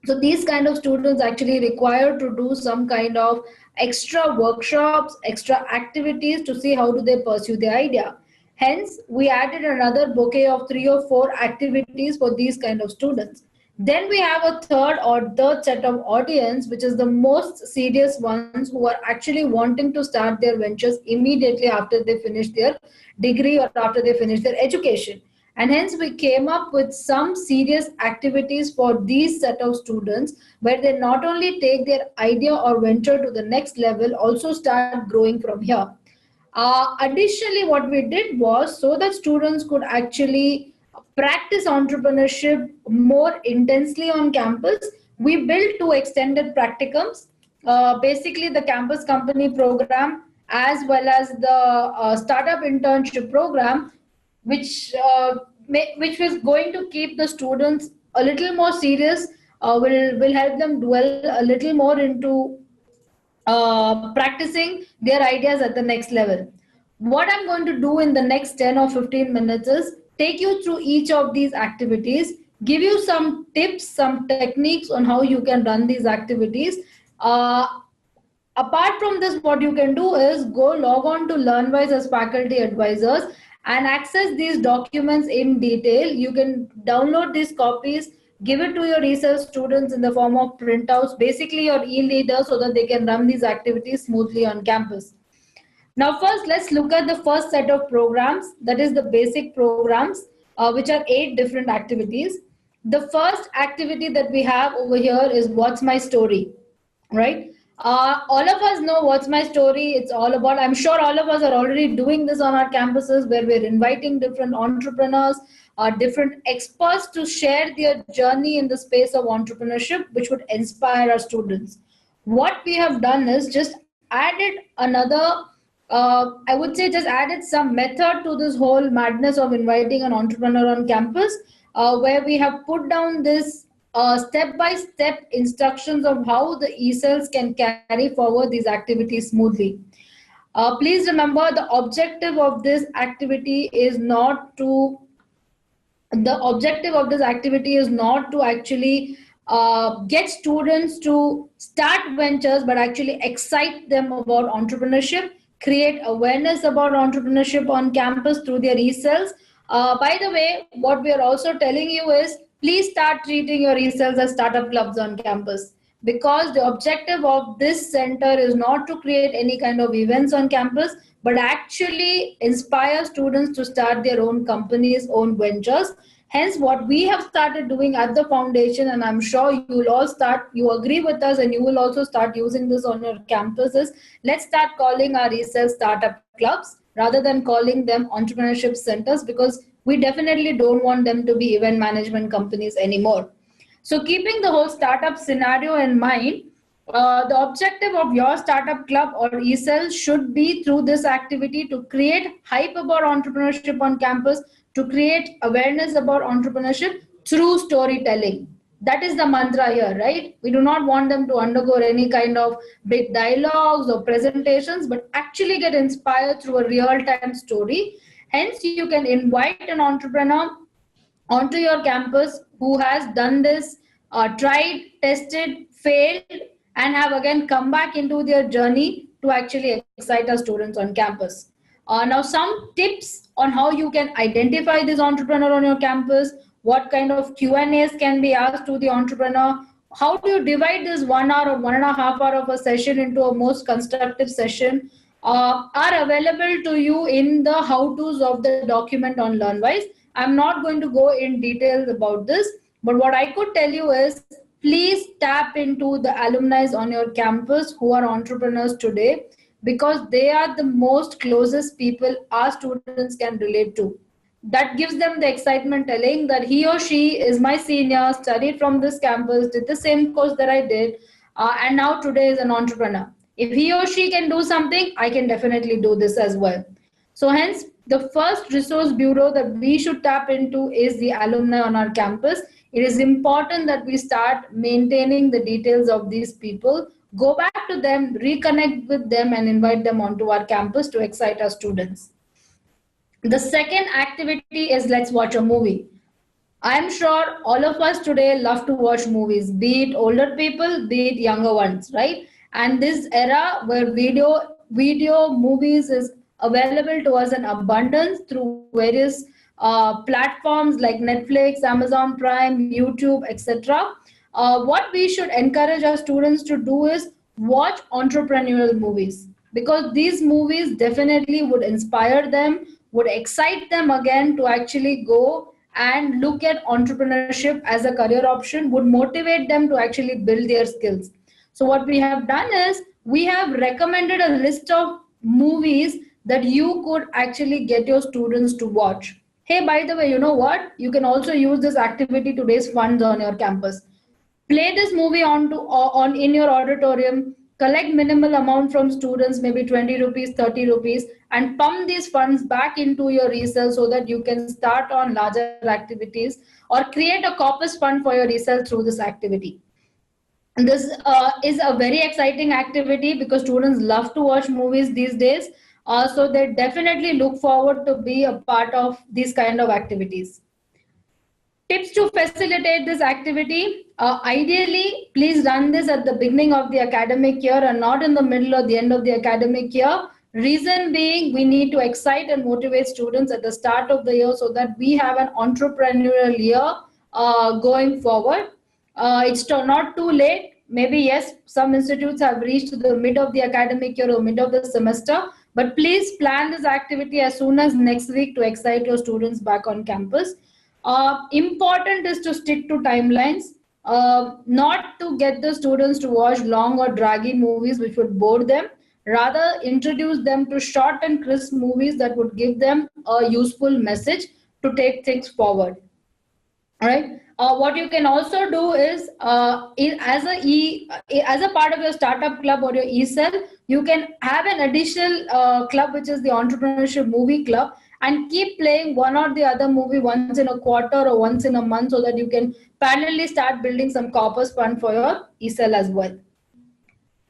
So these kind of students actually require to do some kind of extra workshops, extra activities to see how do they pursue the idea. Hence we added another bouquet of 3 or 4 activities for these kind of students. Then we have a third set of audience, which is the most serious ones who are actually wanting to start their ventures immediately after they finish their degree or after they finish their education. And hence we came up with some serious activities for these set of students where they not only take their idea or venture to the next level, also start growing from here. Additionally, what we did was so that students could actually practice entrepreneurship more intensely on campus, We built two extended practicums, basically the campus company program as well as the startup internship program, which was going to keep the students a little more serious, will help them dwell a little more into practicing their ideas at the next level. What I'm going to do in the next 10 or 15 minutes is take you through each of these activities, give you some tips, some techniques on how you can run these activities. Uh, Apart from this, what you can do is go log on to LearnWISE as faculty advisors and access these documents in detail. You can download these copies, give it to your research students in the form of printouts, basically your e-leaders, so that they can run these activities smoothly on campus. Now, first, let's look at the first set of programs, that is the basic programs, which are 8 different activities. The first activity that we have over here is What's My Story, right? All of us know What's My Story. It's all about, I'm sure all of us are already doing this on our campuses, where we're inviting different entrepreneurs, different experts to share their journey in the space of entrepreneurship, which would inspire our students. What we have done is just added another, I would say just added some method to this whole madness of inviting an entrepreneur on campus, where we have put down this step-by-step instructions of how the e-cells can carry forward these activities smoothly. Please remember, the objective of this activity is not to actually get students to start ventures, but actually excite them about entrepreneurship, create awareness about entrepreneurship on campus through their e-cells. By the way, what we are also telling you is please start treating your e-cells as startup clubs on campus, because the objective of this center is not to create any kind of events on campus, but actually inspire students to start their own companies, own ventures. Hence, what we have started doing at the foundation, and I'm sure you agree with us and you will also start using this on your campuses. Let's start calling our ESL startup clubs rather than calling them entrepreneurship centers, because we definitely don't want them to be event management companies anymore. So keeping the whole startup scenario in mind, the objective of your startup club or ESL should be through this activity to create hype about entrepreneurship on campus, to create awareness about entrepreneurship through storytelling. That is the mantra here, right? We do not want them to undergo any kind of big dialogues or presentations, but actually get inspired through a real-time story. Hence, you can invite an entrepreneur onto your campus who has done this, tried, tested, failed, and have again come back into their journey to actually excite our students on campus. Now, some tips on how you can identify this entrepreneur on your campus, what kind of Q&As can be asked to the entrepreneur, how do you divide this 1 hour or 1.5 hour of a session into a most constructive session, are available to you in the how-tos of the document on LearnWISE. I'm not going to go in details about this, but what I could tell you is please tap into the alumni on your campus who are entrepreneurs today, because they are the most closest people our students can relate to. That gives them the excitement telling that he or she is my senior, studied from this campus, did the same course that I did, and now today is an entrepreneur. If he or she can do something, I can definitely do this as well. So hence, the first resource bureau that we should tap into is the alumni on our campus. It is important that we start maintaining the details of these people, go back to them, reconnect with them, and invite them onto our campus to excite our students. The second activity is let's watch a movie. I'm sure all of us today love to watch movies, be it older people, be it younger ones, right? And this era where video movies is available to us in abundance through various platforms like Netflix, Amazon Prime, YouTube, etc. What we should encourage our students to do is watch entrepreneurial movies, because these movies definitely would inspire them, would excite them again to actually go and look at entrepreneurship as a career option, would motivate them to actually build their skills. So what we have done is we have recommended a list of movies that you could actually get your students to watch. Hey, by the way, you know what? You can also use this activity to raise funds on your campus. Play this movie on in your auditorium, collect minimal amount from students, maybe 20 rupees, 30 rupees, and pump these funds back into your resale so that you can start on larger activities, or create a corpus fund for your resale through this activity. And this is a very exciting activity because students love to watch movies these days. So they definitely look forward to be a part of these kind of activities. Tips to facilitate this activity. Ideally, please run this at the beginning of the academic year and not in the middle or the end of the academic year. Reason being, we need to excite and motivate students at the start of the year so that we have an entrepreneurial year going forward. It's not too late. Maybe, yes, some institutes have reached to the mid of the academic year or mid of the semester, but please plan this activity as soon as next week to excite your students back on campus. Important is to stick to timelines, not to get the students to watch long or draggy movies which would bore them. Rather, introduce them to short and crisp movies that would give them a useful message to take things forward. All right. What you can also do is, as a part of your startup club or your e-cell, you can have an additional club which is the Entrepreneurship Movie Club, and keep playing one or the other movie once in a quarter or once in a month so that you can parallelly start building some corpus fund for your e-cell as well.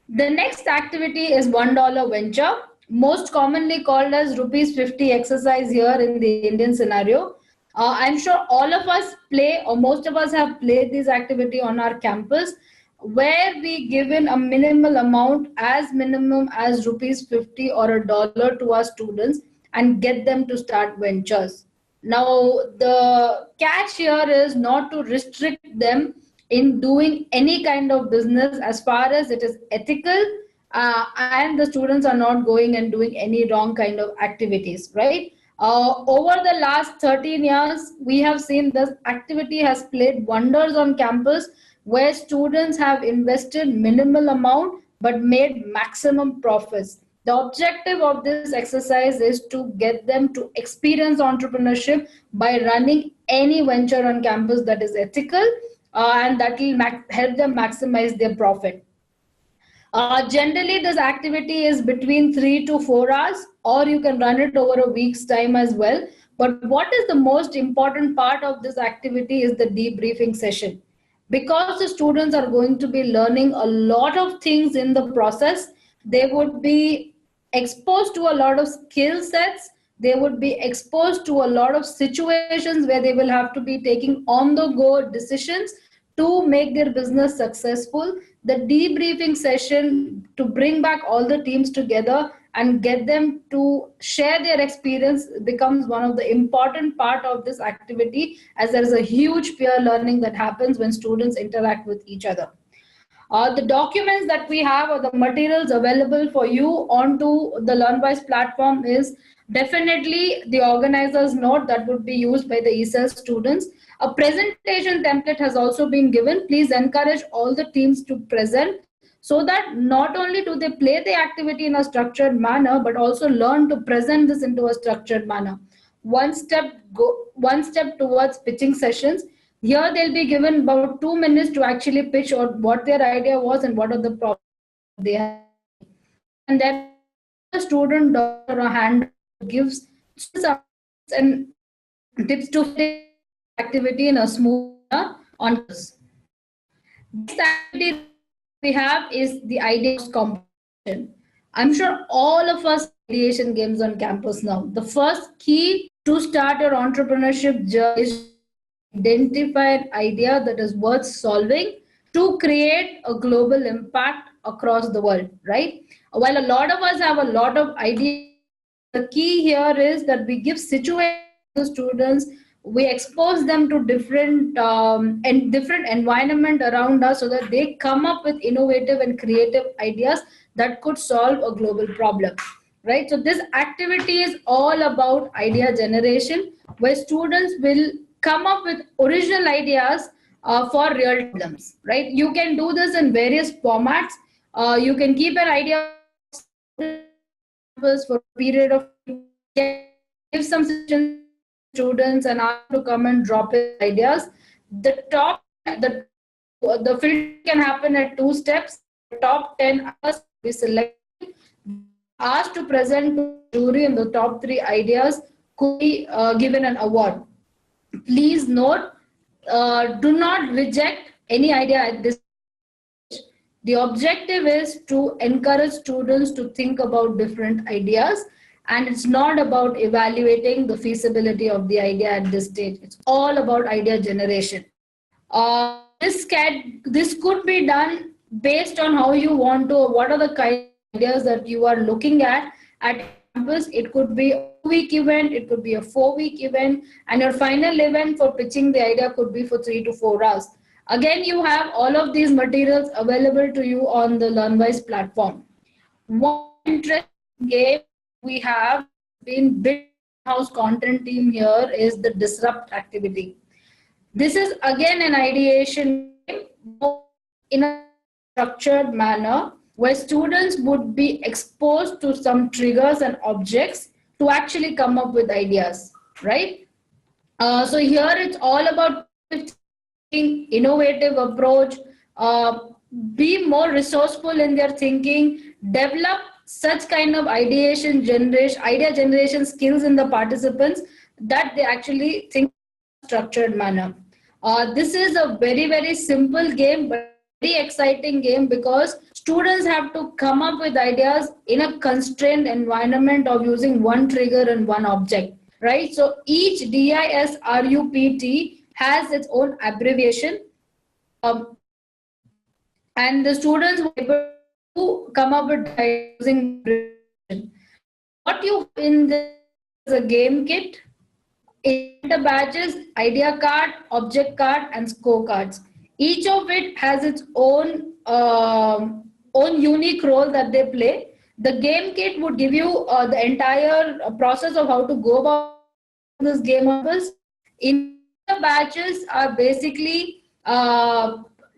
The next activity is $1 venture, most commonly called as rupees 50 exercise here in the Indian scenario. I'm sure all of us play, or most of us have played this activity on our campus, where we give in a minimal amount, as minimum as rupees 50 or $1 to our students, and get them to start ventures. Now, the catch here is not to restrict them in doing any kind of business as far as it is ethical, and the students are not going and doing any wrong kind of activities, right? Over the last 13 years, we have seen this activity has played wonders on campus, where students have invested minimal amount but made maximum profits. The objective of this exercise is to get them to experience entrepreneurship by running any venture on campus that is ethical, and that will help them maximize their profit. Generally, this activity is between 3 to 4 hours, or you can run it over a week's time as well. But what is the most important part of this activity is the debriefing session. Because the students are going to be learning a lot of things in the process, they would be exposed to a lot of skill sets. They would be exposed to a lot of situations where they will have to be taking on the go decisions to make their business successful. The debriefing session to bring back all the teams together and get them to share their experience becomes one of the important part of this activity, as there is a huge peer learning that happens when students interact with each other. The documents that we have or the materials available for you onto the LearnWISE platform is definitely the organizer's note that would be used by the ESL students. A presentation template has also been given. Please encourage all the teams to present so that not only do they play the activity in a structured manner, but also learn to present this into a structured manner. One step towards pitching sessions. Here they'll be given about 2 minutes to actually pitch or what their idea was and what are the problems they have. And then the student or a hand gives some and tips to fit activity in a smooth manner on campus. This activity we have is the idea competition. I'm sure all of us ideation games on campus now. The first key to start your entrepreneurship journey is identify an idea that is worth solving to create a global impact across the world, right? While a lot of us have a lot of ideas, the key here is that we give situations to students, we expose them to different and different environment around us so that they come up with innovative and creative ideas that could solve a global problem, right? So this activity is all about idea generation, where students will come up with original ideas for real problems, right? You can do this in various formats. You can keep an idea for a period of time, give some suggestions to students and ask to come and drop in ideas. The top the filtering can happen at two steps. The top 10 ideas will be selected. They'll be asked to present to the jury, and the top three ideas could be given an award. Please note, do not reject any idea at this stage. The objective is to encourage students to think about different ideas, and it's not about evaluating the feasibility of the idea at this stage. It's all about idea generation. This could be done based on how you want to, what are the kind of ideas that you are looking at your campus. It could be a 2 week event, it could be a 4 week event, and your final event for pitching the idea could be for 3 to 4 hours. Again, you have all of these materials available to you on the LearnWISE platform. One interesting game we have been built in-house content team here is the disrupt activity. This is again an ideation game, in a structured manner, where students would be exposed to some triggers and objects to actually come up with ideas, right? So here it's all about innovative approach, be more resourceful in their thinking, develop such kind of idea generation skills in the participants that they actually think in a structured manner. This is a very, very simple game, but very exciting game because students have to come up with ideas in a constrained environment of using one trigger and one object, right? So each DISRUPT has its own abbreviation, and the students were able to come up with ideas using abbreviation. What you have in this is a game kit. The badges, idea card, object card, and scorecards. Each of it has its own unique role that they play. The game kit would give you the entire process of how to go about this game on campus. In the badges are basically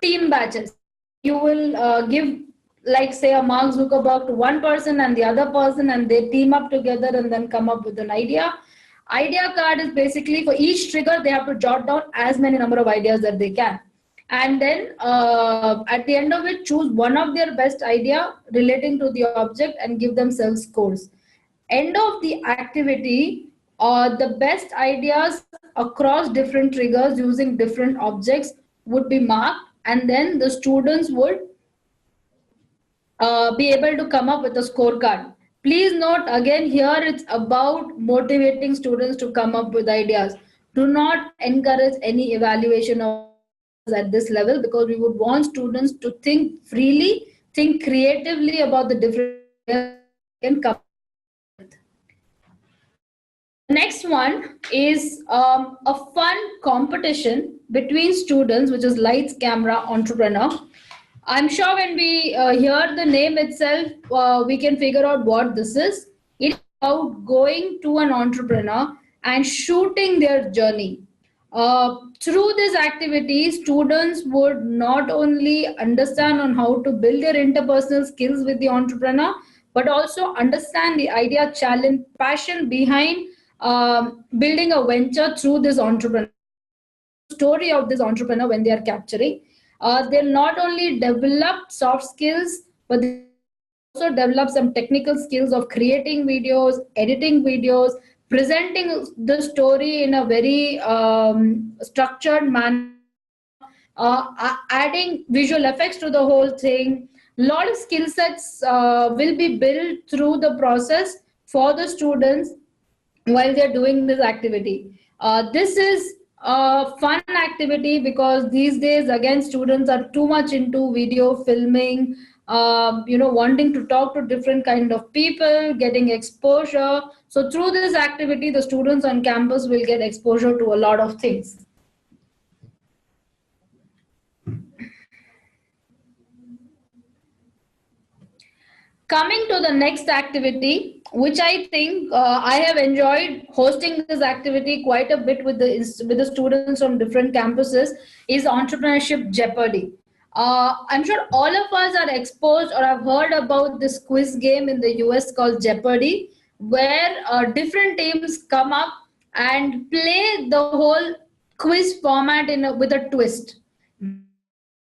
team badges. You will give, like, say, a Mark Zuckerberg to one person and the other person, and they team up together and then come up with an idea. Idea card is basically for each trigger, they have to jot down as many number of ideas that they can. And then at the end of it, choose one of their best idea relating to the object and give themselves scores. End of the activity, the best ideas across different triggers using different objects would be marked, and then the students would be able to come up with a scorecard. Please note, again, here it's about motivating students to come up with ideas. Do not encourage any evaluation of ideas at this level, because we would want students to think freely, think creatively about the different ideas they can come with. The next one is a fun competition between students, which is Lights, Camera, Entrepreneur. I'm sure when we hear the name itself, we can figure out what this is. It's about going to an entrepreneur and shooting their journey. Through this activity, students would not only understand on how to build their interpersonal skills with the entrepreneur, but also understand the idea, challenge, passion behind building a venture through this entrepreneur. Story of this entrepreneur when they are capturing. They'll not only develop soft skills, but they also develop some technical skills of creating videos, editing videos, presenting the story in a very structured manner, adding visual effects to the whole thing. A lot of skill sets will be built through the process for the students while they're doing this activity. This is a fun activity because these days, again, students are too much into video filming, wanting to talk to different kind of people, getting exposure. So through this activity, the students on campus will get exposure to a lot of things. Coming to the next activity, which I think I have enjoyed hosting this activity quite a bit with the students from different campuses, is Entrepreneurship Jeopardy. I'm sure all of us are exposed or have heard about this quiz game in the US called Jeopardy, where different teams come up and play the whole quiz format with a twist.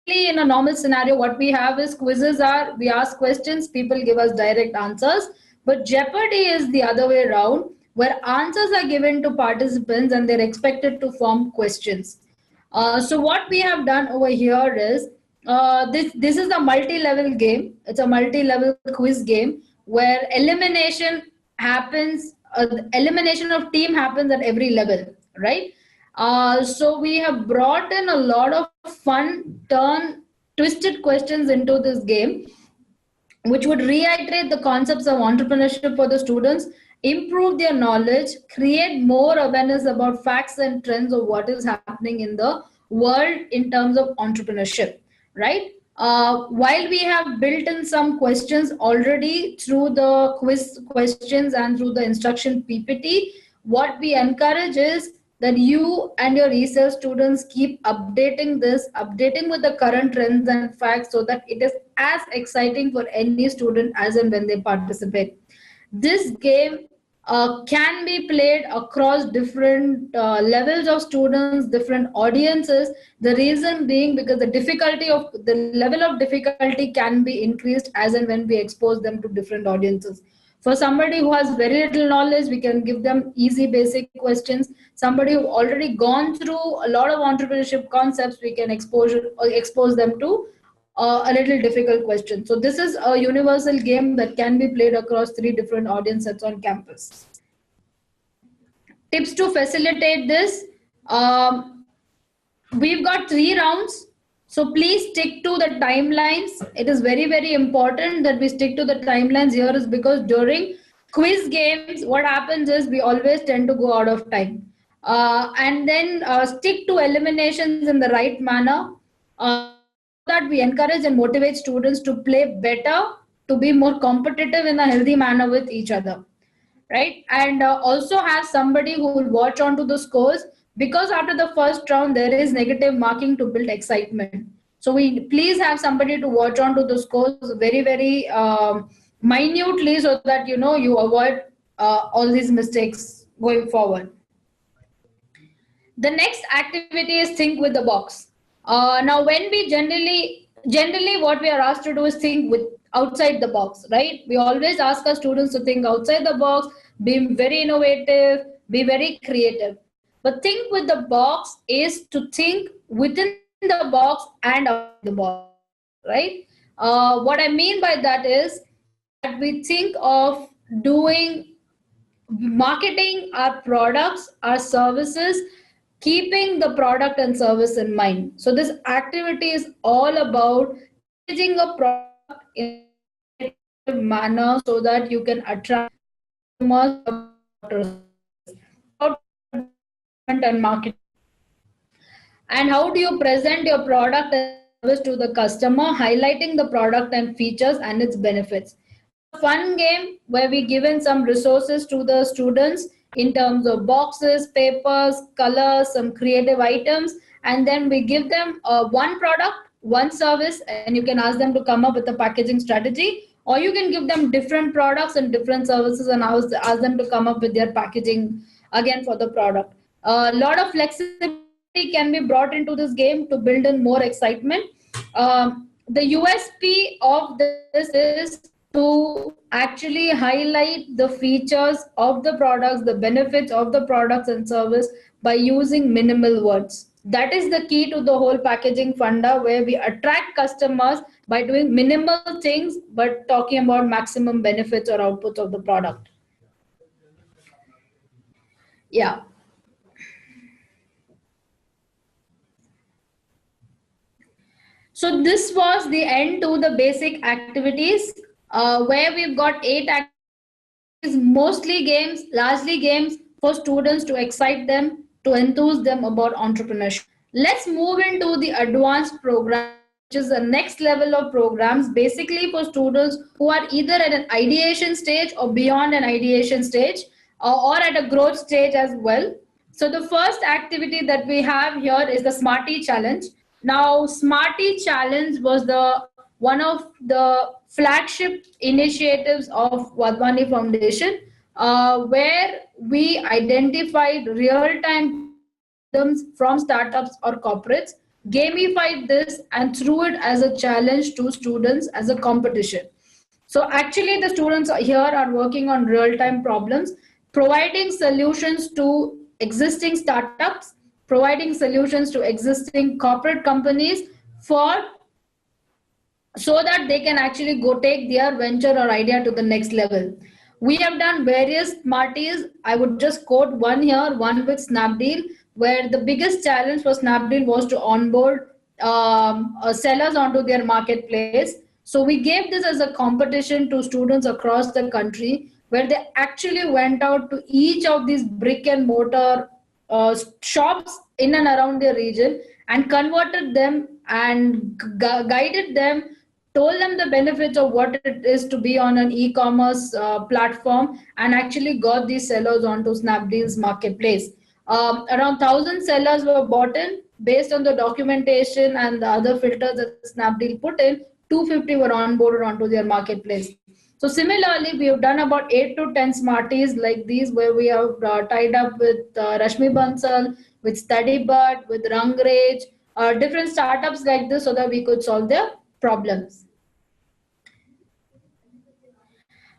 Normally, in a normal scenario, what we have is quizzes are we ask questions, people give us direct answers. But Jeopardy is the other way around, where answers are given to participants and they're expected to form questions. So what we have done over here is this is a multi-level game. It's a multi-level quiz game where elimination happens. Elimination of team happens at every level, right? So we have brought in a lot of fun, twisted questions into this game, which would reiterate the concepts of entrepreneurship for the students, improve their knowledge, create more awareness about facts and trends of what is happening in the world in terms of entrepreneurship, right? While we have built in some questions already through the quiz questions and through the instruction PPT, what we encourage is that you and your research students keep updating this, updating with the current trends and facts so that it is as exciting for any student as and when they participate. This game can be played across different levels of students, different audiences. The reason being because the level of difficulty can be increased as and when we expose them to different audiences. For somebody who has very little knowledge, we can give them easy basic questions. Somebody who already gone through a lot of entrepreneurship concepts, we can expose them to a little difficult question. So this is a universal game that can be played across 3 different audience sets on campus. Tips to facilitate this. We've got 3 rounds. So please stick to the timelines. It is very, very important that we stick to the timelines here is because during quiz games, what happens is we always tend to go out of time. And then stick to eliminations in the right manner. So that we encourage and motivate students to play better, to be more competitive in a healthy manner with each other, right? And also have somebody who will watch on to the scores, because after the first round there is negative marking to build excitement. So we please have somebody to watch on to the scores very, very minutely so that you avoid all these mistakes going forward. The next activity is think with the box. Now, when we generally what we are asked to do is think with outside the box, right? We always ask our students to think outside the box, be very innovative, be very creative. But think with the box is to think within the box and outside the box, right? What I mean by that is that we think of doing marketing our products, our services, keeping the product and service in mind. So this activity is all about packaging a product in a innovative manner so that you can attract customers to your product or service. About advertisement and marketing. And how do you present your product and service to the customer, highlighting the product and features and its benefits. It's a fun game where we given some resources to the students in terms of boxes, papers, colors, some creative items, and then we give them one product, one service, and you can ask them to come up with a packaging strategy, or you can give them different products and different services and ask them to come up with their packaging again for the product. A lot of flexibility can be brought into this game to build in more excitement. The USP of this is to actually highlight the features of the products, the benefits of the products and service by using minimal words. That is the key to the whole packaging funda, where we attract customers by doing minimal things but talking about maximum benefits or outputs of the product. Yeah. So this was the end to the basic activities, where we've got 8 activities, mostly games, largely games for students to excite them, to enthuse them about entrepreneurship. Let's move into the advanced programs, which is the next level of programs, basically for students who are either at an ideation stage or beyond an ideation stage, or at a growth stage as well. So the first activity that we have here is the Smarty Challenge. Now, Smarty Challenge was the one of the flagship initiatives of Wadhwani Foundation, where we identified real-time problems from startups or corporates. gamified this and threw it as a challenge to students as a competition. So actually the students here are working on real time problems, providing solutions to existing startups, providing solutions to existing corporate companies for so that they can actually go take their venture or idea to the next level. We have done various smarties. I would just quote one here, one with Snapdeal, where the biggest challenge for Snapdeal was to onboard sellers onto their marketplace. So we gave this as a competition to students across the country, where they actually went out to each of these brick and mortar shops in and around their region and converted them and guided them, told them the benefits of what it is to be on an e-commerce platform, and actually got these sellers onto Snapdeal's marketplace. Around 1,000 sellers were bought in based on the documentation and the other filters that Snapdeal put in. 250 were onboarded onto their marketplace. So similarly, we have done about 8 to 10 smarties like these, where we have tied up with Rashmi Bansal, with StudyBud, with Rangrage, different startups like this, so that we could solve their problems.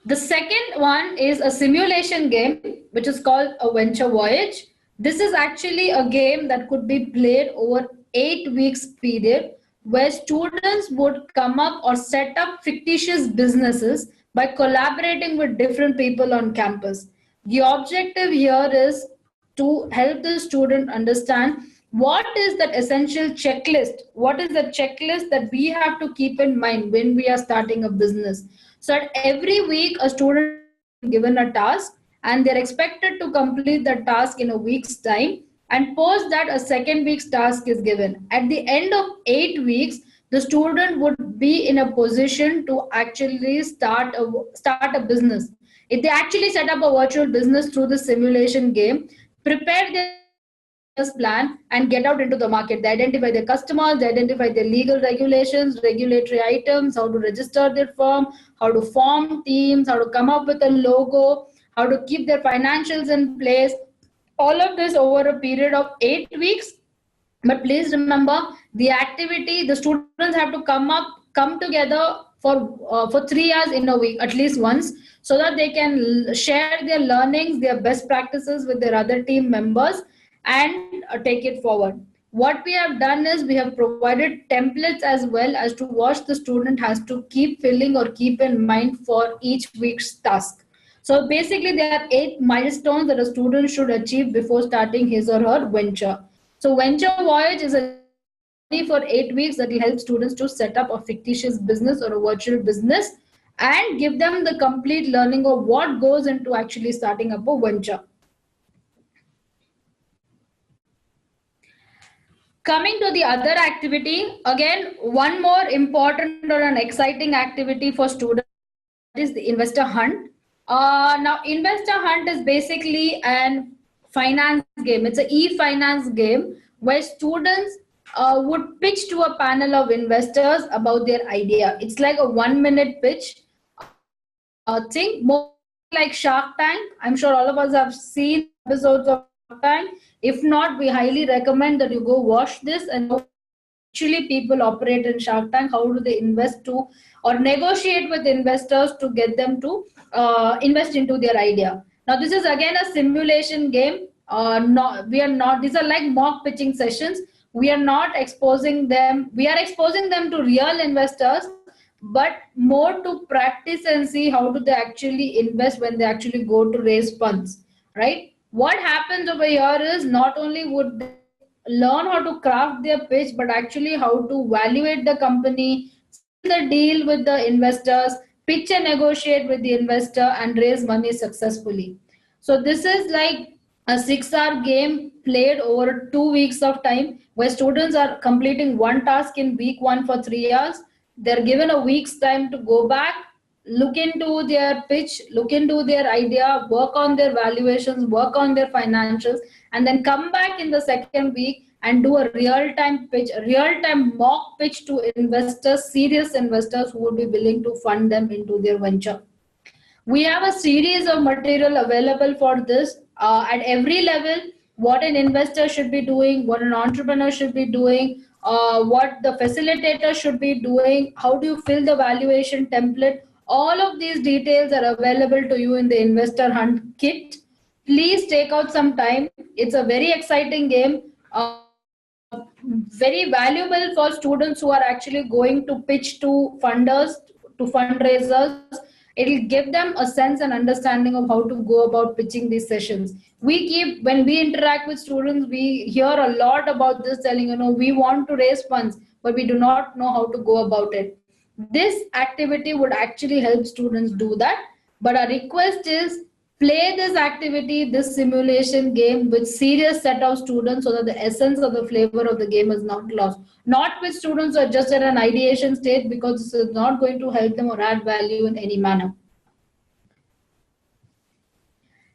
The second one is a simulation game, which is called a Venture Voyage. This is actually a game that could be played over 8 weeks period, where students would come up or set up fictitious businesses by collaborating with different people on campus. The objective here is to help the student understand what is that essential checklist, what is the checklist that we have to keep in mind when we are starting a business. So at every week a student is being given a task, and they're expected to complete the task in a week's time, and post that a second week's task is given. At the end of 8 weeks, the student would be in a position to actually start a business. If they actually set up a virtual business through the simulation game, prepare their complete business plan and get out into the market. They identify their customers, they identify their legal regulations, regulatory items, how to register their firm, how to form teams, how to come up with a logo, how to keep their financials in place. All of this over a period of 8 weeks. But please remember, the activity, the students have to come together for 3 hours in a week at least once, so that they can share their learnings, their best practices with their other team members, and take it forward. What we have done is we have provided templates as well as to what the student has to keep filling or keep in mind for each week's task. So basically, there are 8 milestones that a student should achieve before starting his or her venture. So Venture Voyage is a journey for 8 weeks that will help students to set up a fictitious business or a virtual business, and give them the complete learning of what goes into actually starting up a venture. Coming to the other activity, again, one more important or an exciting activity for students, that is the investor hunt. Now, investor hunt is basically an finance game. It's an e-finance game where students would pitch to a panel of investors about their idea. It's like a 1 minute pitch thing, more like Shark Tank. I'm sure all of us have seen episodes of Shark Tank. If not, we highly recommend that you go watch this and know actually people operate in Shark Tank. How do they invest to or negotiate with investors to get them to invest into their idea? Now, this is again a simulation game. We are not. These are like mock pitching sessions. We are not exposing them. We are exposing them to real investors, but more to practice and see how do they actually invest when they actually go to raise funds, right? What happens over here is not only would they learn how to craft their pitch, but actually how to evaluate the company, seal the deal with the investors, pitch and negotiate with the investor, and raise money successfully. So this is like a 6 hour game played over 2 weeks of time, where students are completing one task in week one for 3 hours. They're given a week's time to go back, look into their pitch, look into their idea, work on their valuations, work on their financials, and then come back in the second week and do a real-time pitch, a real-time mock pitch to investors, serious investors who would be willing to fund them into their venture. We have a series of material available for this at every level, what an investor should be doing, what an entrepreneur should be doing, what the facilitator should be doing, how do you fill the valuation template. All of these details are available to you in the Investor Hunt kit. Please take out some time. It's a very exciting game. Very valuable for students who are actually going to pitch to funders, to fundraisers. It'll give them a sense and understanding of how to go about pitching these sessions. When we interact with students, we hear a lot about this, telling, we want to raise funds, but we do not know how to go about it. This activity would actually help students do that. But our request is, play this activity, this simulation game with serious set of students, so that the essence of the flavor of the game is not lost. Not with students who are just at an ideation stage, because this is not going to help them or add value in any manner.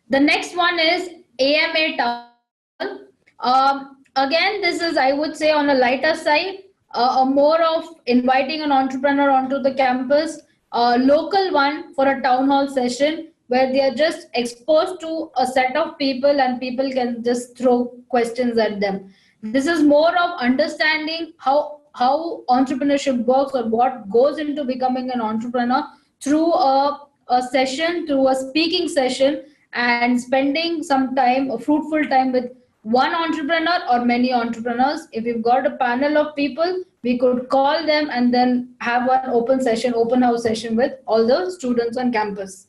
The next one is AMA Town Hall. Again, this is, I would say, on a lighter side, more of inviting an entrepreneur onto the campus, a local one for a town hall session where they are just exposed to a set of people and people can just throw questions at them. This is more of understanding how entrepreneurship works, or what goes into becoming an entrepreneur, through a session, through a speaking session, and spending some time, a fruitful time, with one entrepreneur or many entrepreneurs. If you've got a panel of people, we could call them and then have one open house session with all the students on campus.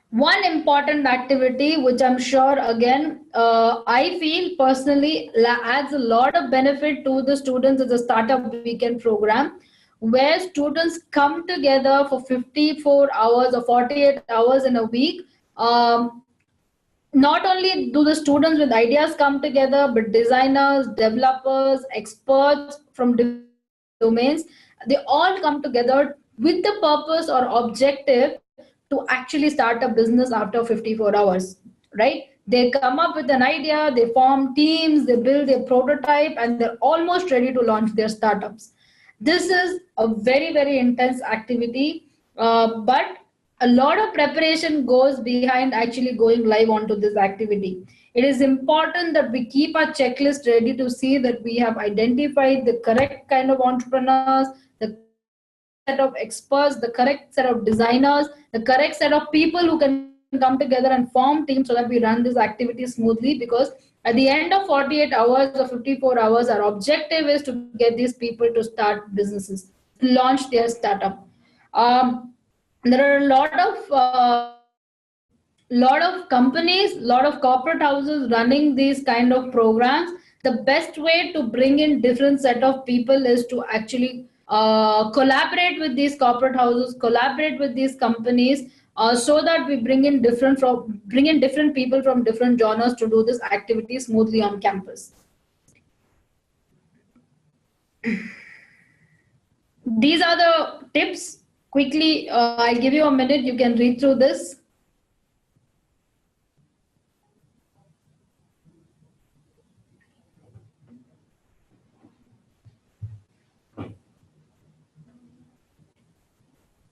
One important activity, which I'm sure, again, I feel personally adds a lot of benefit to the students, is a startup weekend program, where students come together for 54 hours or 48 hours in a week. Not only do the students with ideas come together, but designers, developers, experts from different domains, they all come together with the purpose or objective to actually start a business after 54 hours, right? They come up with an idea, they form teams, they build their prototype, and they're almost ready to launch their startups. This is a very, very intense activity, but a lot of preparation goes behind actually going live onto this activity. It is important that we keep our checklist ready to see that we have identified the correct kind of entrepreneurs, the set of experts, the correct set of designers, the correct set of people who can come together and form teams, so that we run this activity smoothly. Because at the end of 48 hours or 54 hours, our objective is to get these people to start businesses, launch their startup. There are a lot of companies, lot of corporate houses running these kind of programs. The best way to bring in different set of people is to actually collaborate with these corporate houses, collaborate with these companies, so that we bring in different people from different genres to do this activity smoothly on campus. These are the tips. Quickly, I'll give you a minute. You can read through this.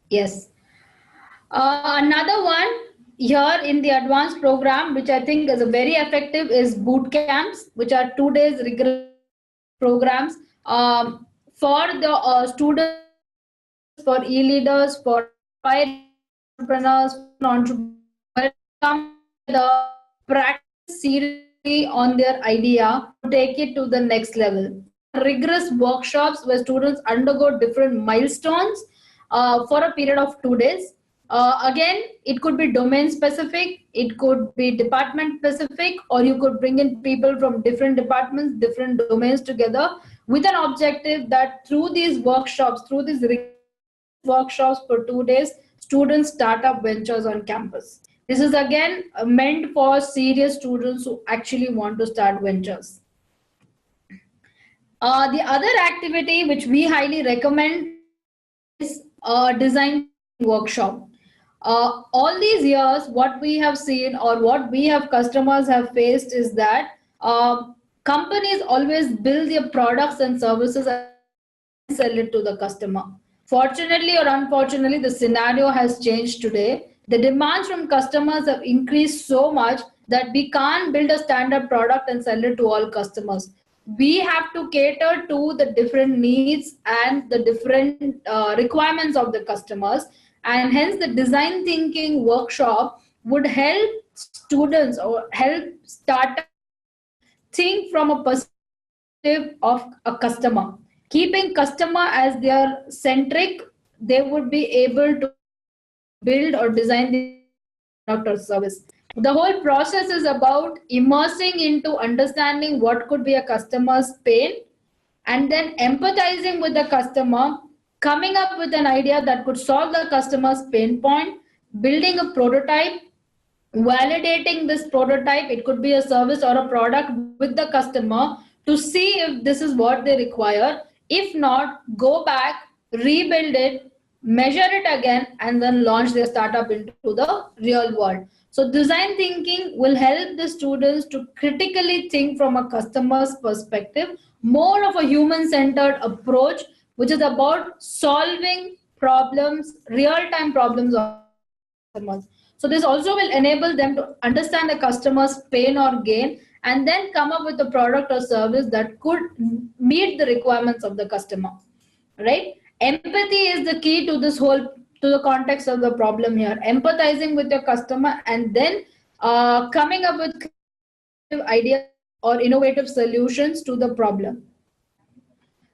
Yes. Another one here in the advanced program, which I think is a very effective, is boot camps, which are 2 days rigorous programs for the students, for e-leaders, for entrepreneurs, come the practice seriously on their idea to take it to the next level. Rigorous workshops where students undergo different milestones for a period of 2 days. Again, it could be domain specific, it could be department specific, or you could bring in people from different departments, different domains together, with an objective that through these workshops, through these workshops for 2 days, students start up ventures on campus. This is again meant for serious students who actually want to start ventures. The other activity which we highly recommend is a design workshop. All these years, what we have seen, or what we have customers have faced, is that companies always build their products and services and sell it to the customer. Fortunately or unfortunately, the scenario has changed today. The demands from customers have increased so much that we can't build a standard product and sell it to all customers. We have to cater to the different needs and the different requirements of the customers, and hence the design thinking workshop would help students or help startups to think from a perspective of a customer, keeping customer as their centric. They would be able to build or design the product or service. The whole process is about immersing into understanding what could be a customer's pain, and then empathizing with the customer, coming up with an idea that could solve the customer's pain point, building a prototype, validating this prototype. It could be a service or a product with the customer to see if this is what they require. If not, go back, rebuild it, measure it again, and then launch their startup into the real world. So design thinking will help the students to critically think from a customer's perspective, more of a human centered approach, which is about solving problems, real time problems of the customers. So this also will enable them to understand the customer's pain or gain, and then come up with a product or service that could meet the requirements of the customer. Right? Empathy is the key to this whole, to the context of the problem here. Empathizing with your customer, and then coming up with creative ideas or innovative solutions to the problem.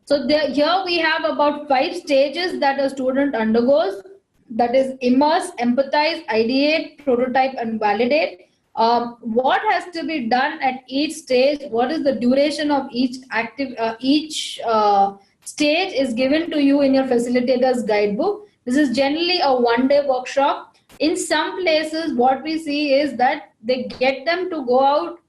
So there, here we have about 5 stages that a student undergoes. That is immerse, empathize, ideate, prototype, and validate. What has to be done at each stage? What is the duration of each stage is given to you in your facilitator's guidebook. This is generally a one-day workshop. In some places, what we see is that they get them to go out,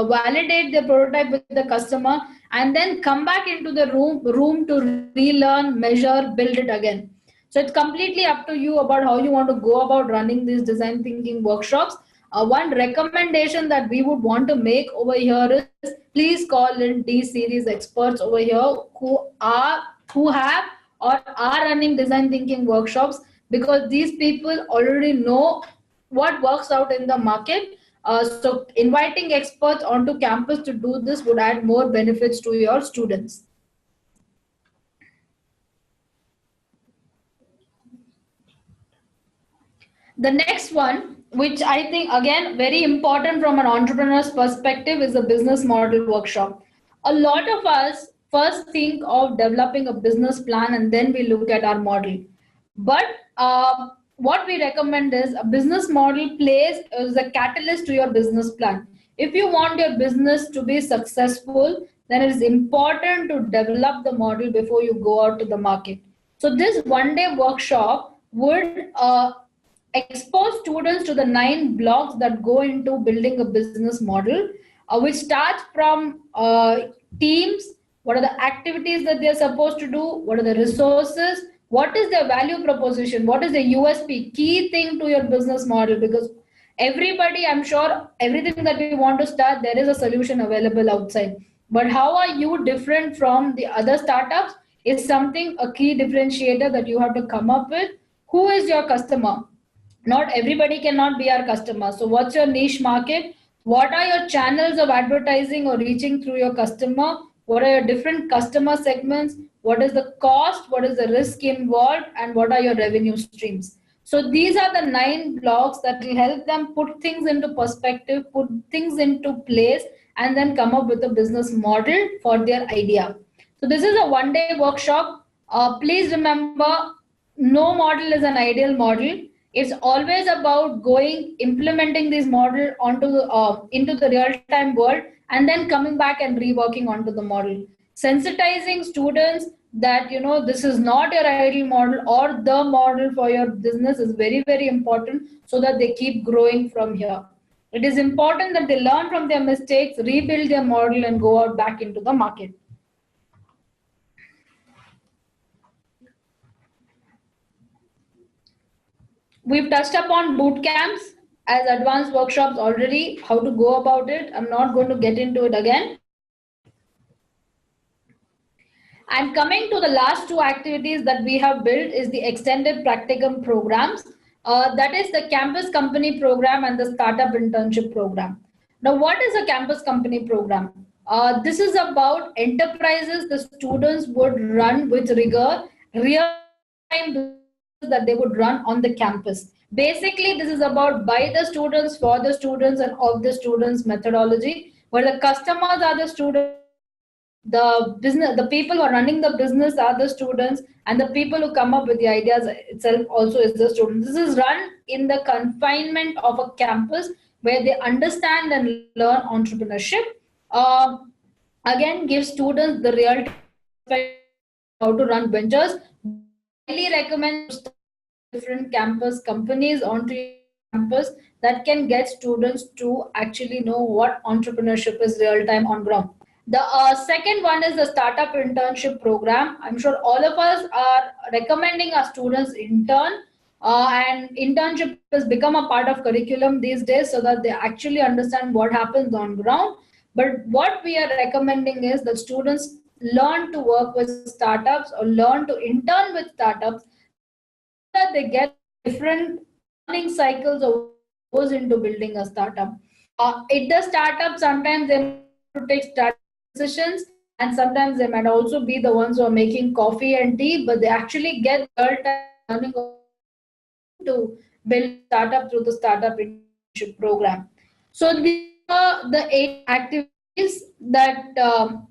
validate their prototype with the customer, and then come back into the room to relearn, measure, build it again. So it's completely up to you about how you want to go about running these design thinking workshops. One recommendation that we would want to make over here is, please call in D series experts over here who have or are running design thinking workshops, because these people already know what works out in the market. So inviting experts onto campus to do this would add more benefits to your students. The next one, which I think again very important from an entrepreneur's perspective, is a business model workshop. A lot of us first think of developing a business plan and then we look at our model. But what we recommend is a business model plays as a catalyst to your business plan. If you want your business to be successful, then it is important to develop the model before you go out to the market. So this one-day workshop would expose students to the 9 blocks that go into building a business model, which starts from teams, what are the activities that they're supposed to do, what are the resources, what is their value proposition, what is the USP, key thing to your business model. Because everybody, I'm sure, everything that we want to start, there is a solution available outside. But how are you different from the other startups is something, a key differentiator that you have to come up with. Who is your customer? Not everybody cannot be our customer. So what's your niche market? What are your channels of advertising or reaching through your customer? What are your different customer segments? What is the cost? What is the risk involved? And what are your revenue streams? So these are the 9 blocks that will help them put things into perspective, put things into place, and then come up with a business model for their idea. So this is a one-day workshop. Please remember, no model is an ideal model. It's always about going, implementing this model onto into the real-time world, and then coming back and reworking onto the model. Sensitizing students that this is not your ideal model or the model for your business is very, very important, so that they keep growing from here. It is important that they learn from their mistakes, rebuild their model, and go out back into the market. We've touched upon boot camps as advanced workshops already, how to go about it. I'm not going to get into it again. And coming to the last 2 activities that we have built is the extended practicum programs. That is the campus company program and the startup internship program. Now, what is a campus company program? This is about enterprises the students would run with rigor, real-time businesses that they would run on the campus. Basically, this is about by the students, for the students, and of the students methodology, where the customers are the students, the business, the people who are running the business are the students, and the people who come up with the ideas itself also is the students. This is run in the confinement of a campus where they understand and learn entrepreneurship. uh, Again, give students the real perspective on how to run ventures. We highly recommend you start with different campus companies onto your campus that can get students to actually know what entrepreneurship is real time on ground. The second one is the startup internship program. I'm sure all of us are recommending our students intern, and internship has become a part of curriculum these days so that they actually understand what happens on ground. But what we are recommending is that students learn to work with startups or learn to intern with startups so that they get the different learning cycles of what goes into building a startup. It does startup, sometimes they might have to take strategic decisions, and sometimes they might also be the ones who are making coffee and tea, but they actually get real-time learning of what it is to build a startup through the startup internship program. So these are the 18 activities that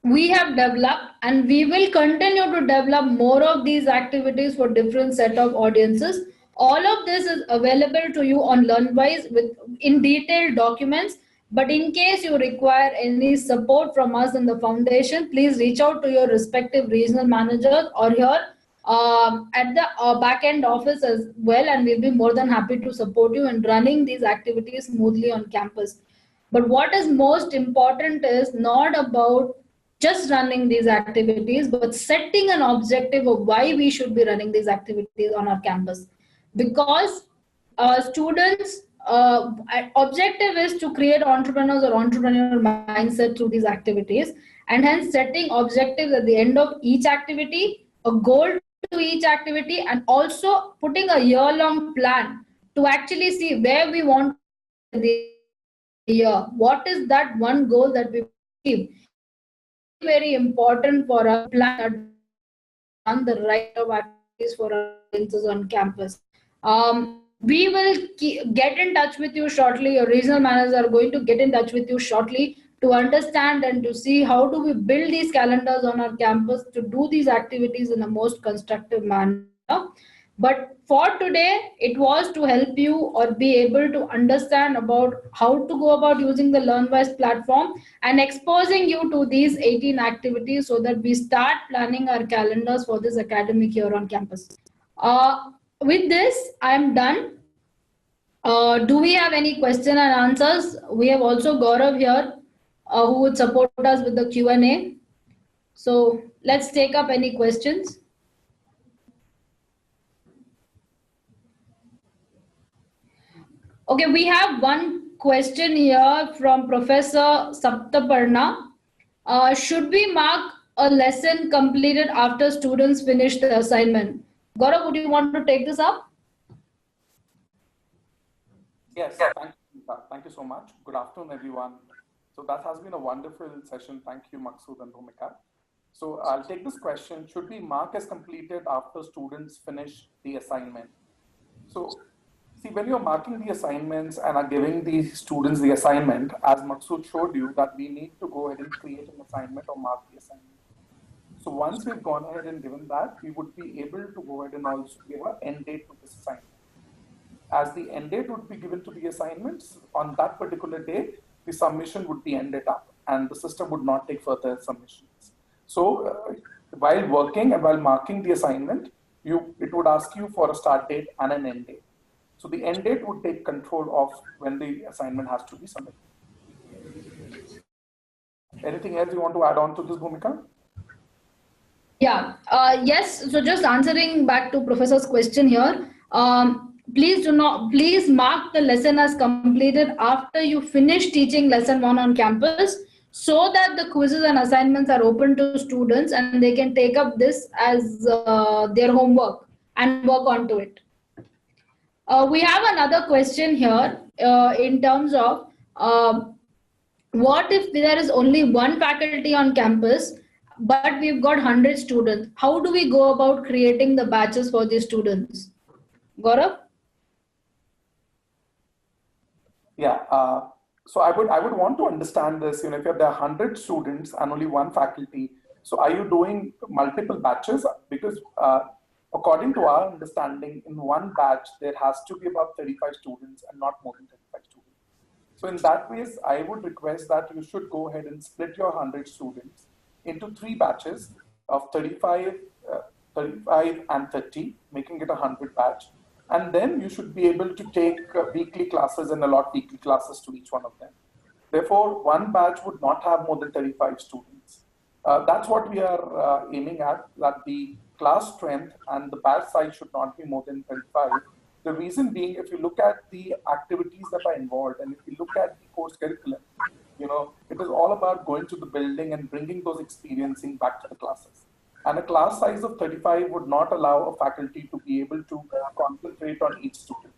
we have developed, and we will continue to develop more of these activities for different set of audiences. All of this is available to you on LearnWISE with in detailed documents. But in case you require any support from us in the foundation, please reach out to your respective regional managers or here at the back end office as well, and we'll be more than happy to support you in running these activities smoothly on campus. But what is most important is not about just running these activities, but setting an objective of why we should be running these activities on our campus. Because students' objective is to create entrepreneurs or entrepreneurial mindset through these activities, and hence setting objectives at the end of each activity, a goal to each activity, and also putting a year-long plan to actually see where we want to reach at the end of the year. What is that one goal that we want to achieve? It is very, very important for us to plan that before we actually run the right set of activities for our audiences on campus. We will get in touch with you shortly. Your regional managers are going to get in touch with you shortly to understand and to see how do we build these calendars on our campus to do these activities in the most constructive manner. But for today, it was to help you or be able to understand about how to go about using the LearnWise platform and exposing you to these 18 activities so that we start planning our calendars for this academic year on campus. With this, I'm done. Do we have any question and answers? We have also Gaurav here who would support us with the Q&A. So let's take up any questions. Okay, we have one question here from Professor Saptaparna. Should we mark a lesson completed after students finish the assignment? Gaurav, would you want to take this up? Yes, thank you so much. Good afternoon, everyone. So that has been a wonderful session. Thank you, Maksud and Bhumika. So I'll take this question. Should we mark as completed after students finish the assignment? So see, when you're marking the assignments and are giving the students the assignment, as Maksud showed you, that we need to go ahead and create an assignment or mark the assignment. So once we've gone ahead and given that, we would be able to go ahead and also give an end date to this assignment. As the end date would be given to the assignments, on that particular day, the submission would be ended up and the system would not take further submissions. So while working and while marking the assignment, it would ask you for a start date and an end date. So the end date would take control of when the assignment has to be submitted. Anything else you want to add on to this, Bhumika? Yeah, yes. So just answering back to Professor's question here, please mark the lesson as completed after you finish teaching lesson 1 on campus, so that the quizzes and assignments are open to students and they can take up this as their homework and work onto it. We have another question here in terms of What if there is only one faculty on campus, but we've got 100 students? How do we go about creating the batches for these students? Gaurav? Yeah. So I would want to understand this. If there are 100 students and only one faculty, so are you doing multiple batches? Because according to our understanding, in one batch there has to be about 35 students and not more than 35 students. So in that case, I would request that you should go ahead and split your 100 students into three batches of 35, 35 and 30, making it a 100 batch. And then you should be able to take weekly classes and allot weekly classes to each one of them. Therefore, one batch would not have more than 35 students. That's what we are aiming at, that the class strength and the batch size should not be more than 35. The reason being, if you look at the activities that are involved and if you look at the course curriculum, it is all about going to the building and bringing those experiencing back to the classes. And a class size of 35 would not allow a faculty to be able to concentrate on each student.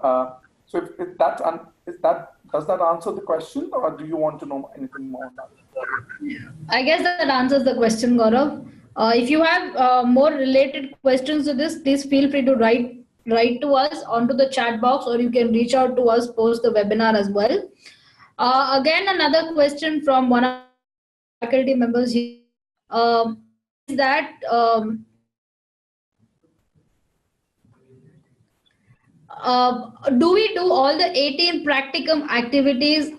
So does that answer the question, or do you want to know anything more on that? I guess that answers the question, Gaurav. If you have more related questions to this, please feel free to write to us onto the chat box, or you can reach out to us post the webinar as well. Again, another question from one of the faculty members here is that do we do all the 18 practicum activities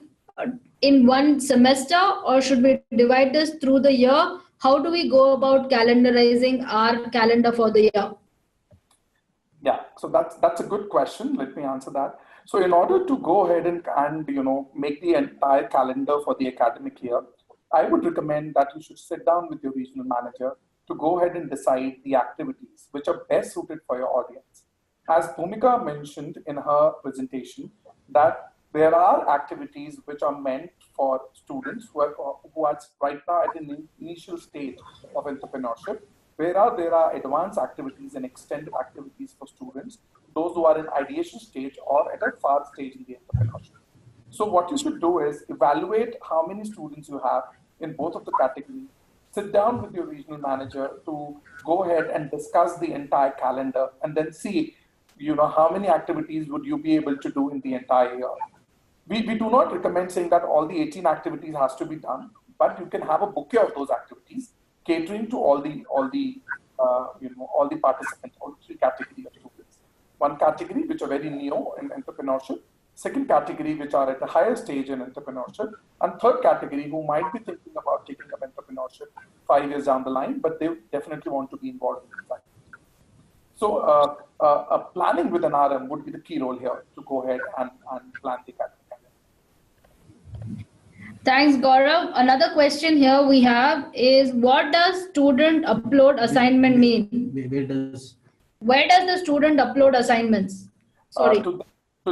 in one semester, or should we divide this through the year? How do we go about calendarizing our calendar for the year? Yeah, so that's a good question. Let me answer that. So in order to go ahead and make the entire calendar for the academic year, I would recommend that you should sit down with your regional manager to go ahead and decide the activities which are best suited for your audience. As Bhumika mentioned in her presentation, that there are activities which are meant for students who are right now at an initial stage of entrepreneurship, whereas there are advanced activities and extended activities for students, those who are in ideation stage or at a far stage in the entrepreneurship. So what you should do is evaluate how many students you have in both of the categories, sit down with your regional manager to go ahead and discuss the entire calendar, and then see how many activities would you be able to do in the entire year. We do not recommend saying that all the 18 activities has to be done, but you can have a bouquet of those activities catering to all the participants, all three categories of students. One category which are very new in entrepreneurship, second category which are at a higher stage in entrepreneurship, and third category who might be thinking about taking up entrepreneurship 5 years down the line, but they definitely want to be involved in this activity. So planning with an RM would be the key role here to go ahead and plan the academic calendar. Thanks, Gaurav. Another question here we have is, what does student upload assignment mean? Where does the student upload assignments? Sorry. To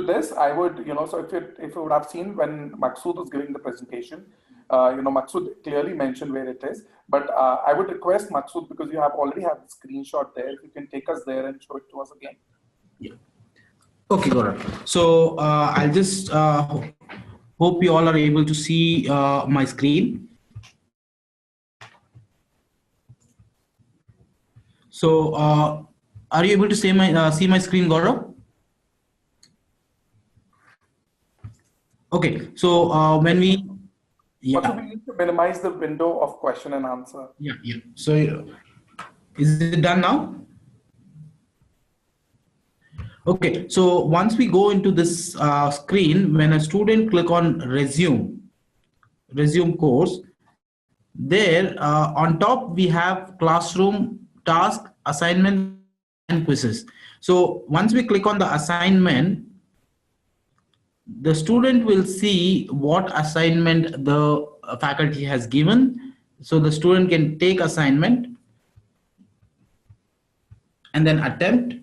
this, I would, so if you would have seen when Maksud was giving the presentation, Maksud clearly mentioned where it is, but I would request Maksud, because you have already have the screenshot there, if you can take us there and show it to us again. Yeah. Okay, Gaurav. So I'll just hope you all are able to see my screen. So are you able to see my screen, Gaurav? Okay, so when we Also, we need to minimize the window of question and answer. Yeah. So is it done now? Okay, so once we go into this screen, when a student click on resume course, there on top we have classroom, task, assignment, and quizzes. So once we click on the assignment, the student will see what assignment the faculty has given. So the student can take assignment and then attempt.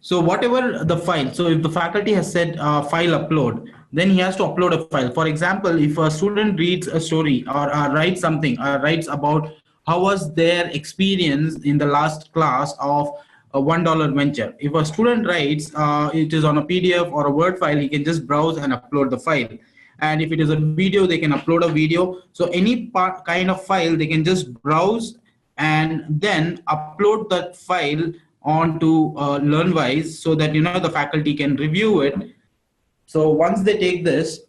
So whatever the file, so if the faculty has said file upload, then he has to upload a file. For example, if a student reads a story or writes something, or writes about how was their experience in the last class of a $1 venture. If a student writes, it is on a PDF or a Word file, he can just browse and upload the file. And if it is a video, they can upload a video. So any kind of file, they can just browse and then upload that file onto LearnWISE, so that the faculty can review it. So once they take this,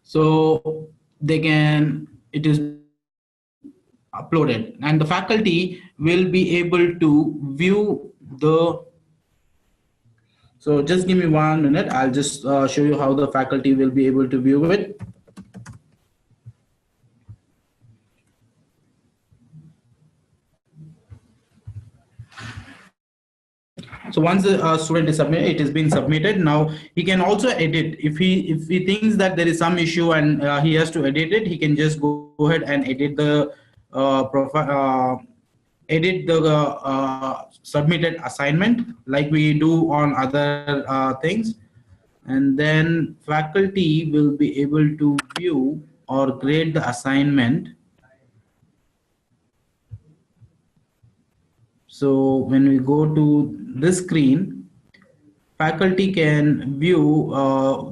so they can, it is uploaded, and the faculty will be able to view the. So just give me 1 minute. I'll just show you how the faculty will be able to view it. So once the student is submitted, it has been submitted. Now he can also edit. If he thinks that there is some issue and he has to edit it, he can just go ahead and edit the profile. Edit the submitted assignment like we do on other things, and then faculty will be able to view or grade the assignment. So when we go to this screen, faculty can view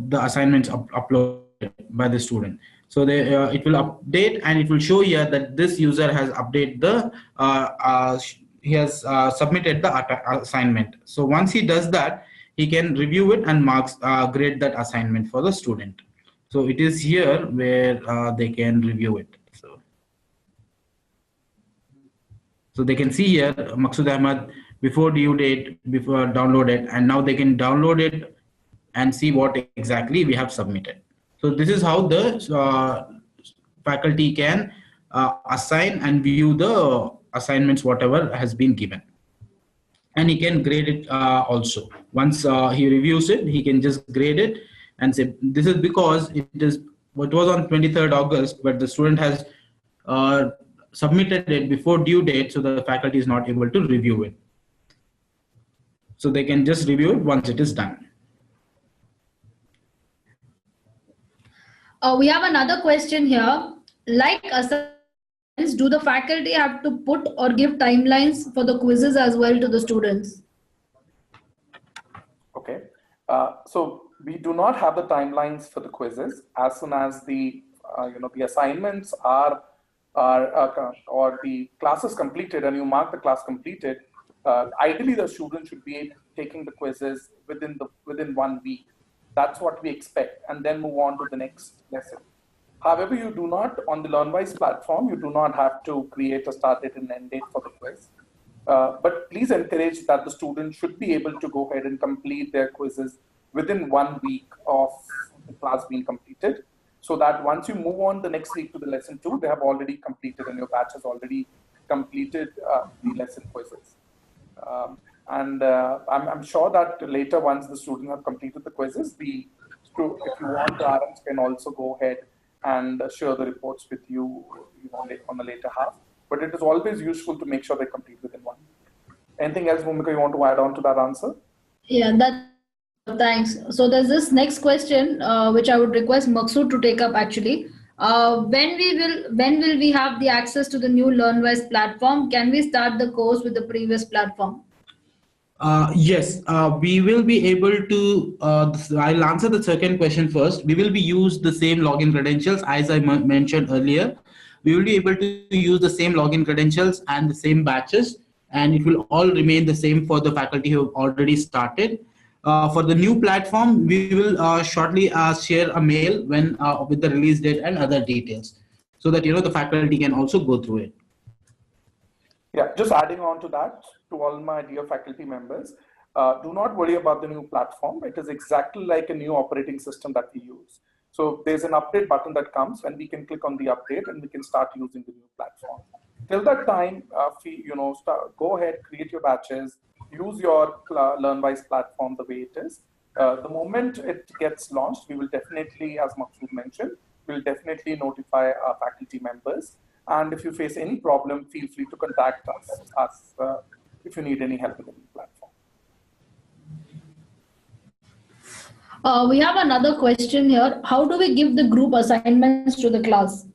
the assignments uploaded by the student. So it will update, and it will show here that this user has updated the he has submitted the assignment. So once he does that, he can review it and grade that assignment for the student. So it is here where they can review it. So they can see here Maqsood Ahmad before due date, before downloaded, and now they can download it and see what exactly we have submitted. So this is how the faculty can assign and view the assignments, whatever has been given. And he can grade it also. Once he reviews it, he can just grade it and say, this is because it was on 23rd August, but the student has submitted it before due date, so the faculty is not able to review it. So they can just review it once it is done. We have another question here. Like assignments, do the faculty have to put or give timelines for the quizzes as well to the students? Okay. So we do not have the timelines for the quizzes. As soon as the the assignments are or the class is completed and you mark the class completed, ideally the student should be taking the quizzes within 1 week. That's what we expect, and then move on to the next lesson. However, you do not, on the LearnWISE platform, you do not have to create a start date and end date for the quiz. But please encourage that the student should be able to go ahead and complete their quizzes within 1 week of the class being completed, so that once you move on the next week to the lesson 2, they have already completed and your batch has already completed the lesson quizzes. I'm sure that later, once the students have completed the quizzes, if you want, the RMs can also go ahead and share the reports with you, on the later half. But it is always useful to make sure they complete within 1 week. Anything else, Bhumika, you want to add on to that answer? Yeah, thanks. So there's this next question, which I would request Maqsood to take up actually. When will we have the access to the new LearnWISE platform? Can we start the course with the previous platform? Yes, we will be able to, I'll answer the second question first. We will be use the same login credentials as I mentioned earlier. We will be able to use the same login credentials and the same batches, and it will all remain the same for the faculty who have already started. For the new platform, we will shortly share a mail with the release date and other details, so that the faculty can also go through it. Yeah, just adding on to that, to all my dear faculty members, do not worry about the new platform. It is exactly like a new operating system that we use. So there's an update button that comes, and we can click on the update and we can start using the new platform. Till that time, go ahead, create your batches, use your LearnWISE platform the way it is. The moment it gets launched, we will definitely, as Maqsood mentioned, we'll definitely notify our faculty members. And if you face any problem, feel free to contact us if you need any help with the new platform. We have another question here. How do we give the group assignments to the class?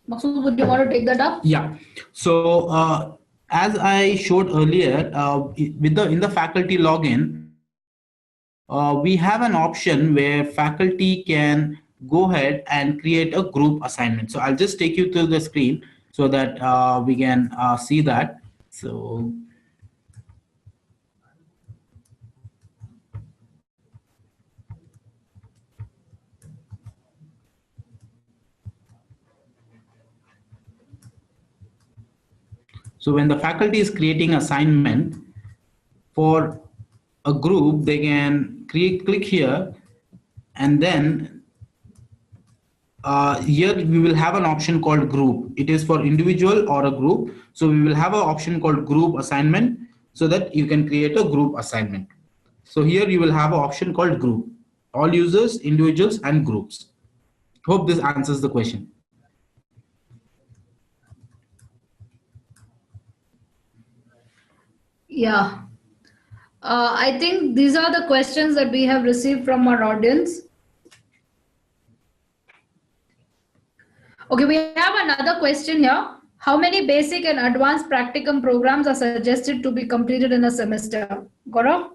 Maqsood, would you want to take that up? Yeah. So as I showed earlier, in the faculty login, we have an option where faculty can go ahead and create a group assignment. So I'll just take you to the screen so that we can see that. So when the faculty is creating assignment for a group, they can click here, and then here we will have an option called group. It is for individual or a group. So we will have an option called group assignment so that you can create a group assignment. So here you will have an option called group, all users, individuals, and groups. Hope this answers the question. Yeah. I think these are the questions that we have received from our audience. Okay, we have another question here. How many basic and advanced practicum programs are suggested to be completed in a semester? Gaurav?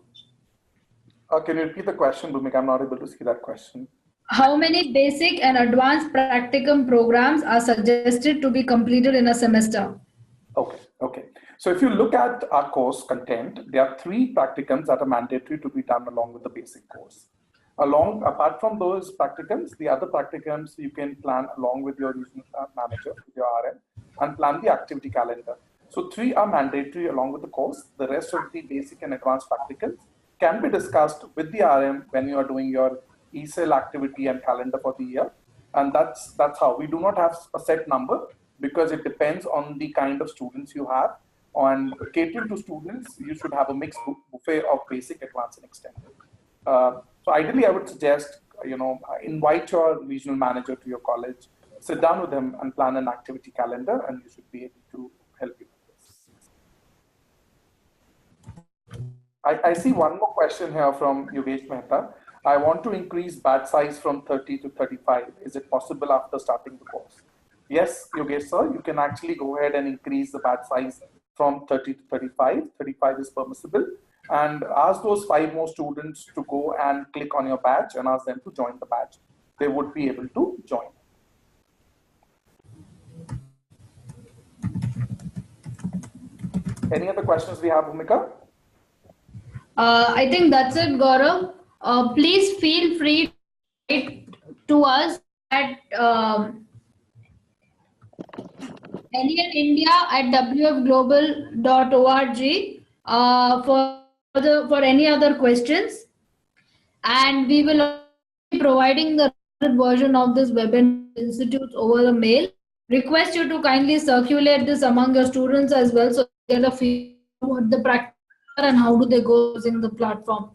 Can you repeat the question, Bhumika? I'm not able to see that question. How many basic and advanced practicum programs are suggested to be completed in a semester? Okay. So if you look at our course content, there are 3 practicums that are mandatory to be done along with the basic course. Apart from those practicums, the other practicums you can plan along with your regional manager, with your RM, and plan the activity calendar. So 3 are mandatory along with the course. The rest of the basic and advanced practicals can be discussed with the RM when you are doing your ESEL activity and calendar for the year. And that's how. We do not have a set number because it depends on the kind of students you have. On catering to students, you should have a mixed buffet of basic, advanced, and extended. So ideally, I would suggest, invite your regional manager to your college, sit down with him and plan an activity calendar, and you should be able to help you with this. I see one more question here from Yogesh Mehta. I want to increase batch size from 30 to 35. Is it possible after starting the course? Yes, Yogesh sir, you can actually go ahead and increase the batch size from 30 to 35. 35 is permissible. And ask those 5 more students to go and click on your badge and ask them to join the badge. They would be able to join. Any other questions we have, Bhumika? I think that's it, Gaurav. Please feel free to write to us at wfglobal.org for any other questions, and we will be providing the version of this webinar institutes over the mail. Request you to kindly circulate this among your students as well, so they get a feel what the practice and how do they go using the platform.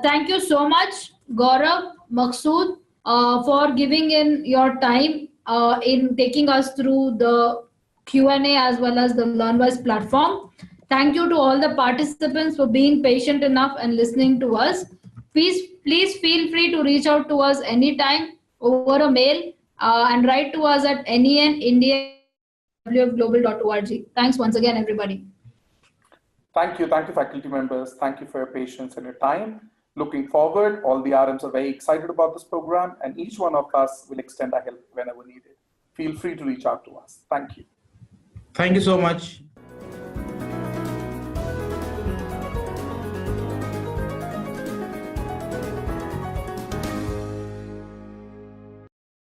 Thank you so much, Gaurav, Maqsood, for giving in your time in taking us through the Q&A as well as the LearnWISE platform. Thank you to all the participants for being patient enough and listening to us. Please feel free to reach out to us anytime over a mail and write to us at nenindia@wfglobal.org. Thanks once again, everybody. Thank you, faculty members. Thank you for your patience and your time. Looking forward, all the RMs are very excited about this program, and each one of us will extend our help whenever needed. Feel free to reach out to us. Thank you. Thank you so much.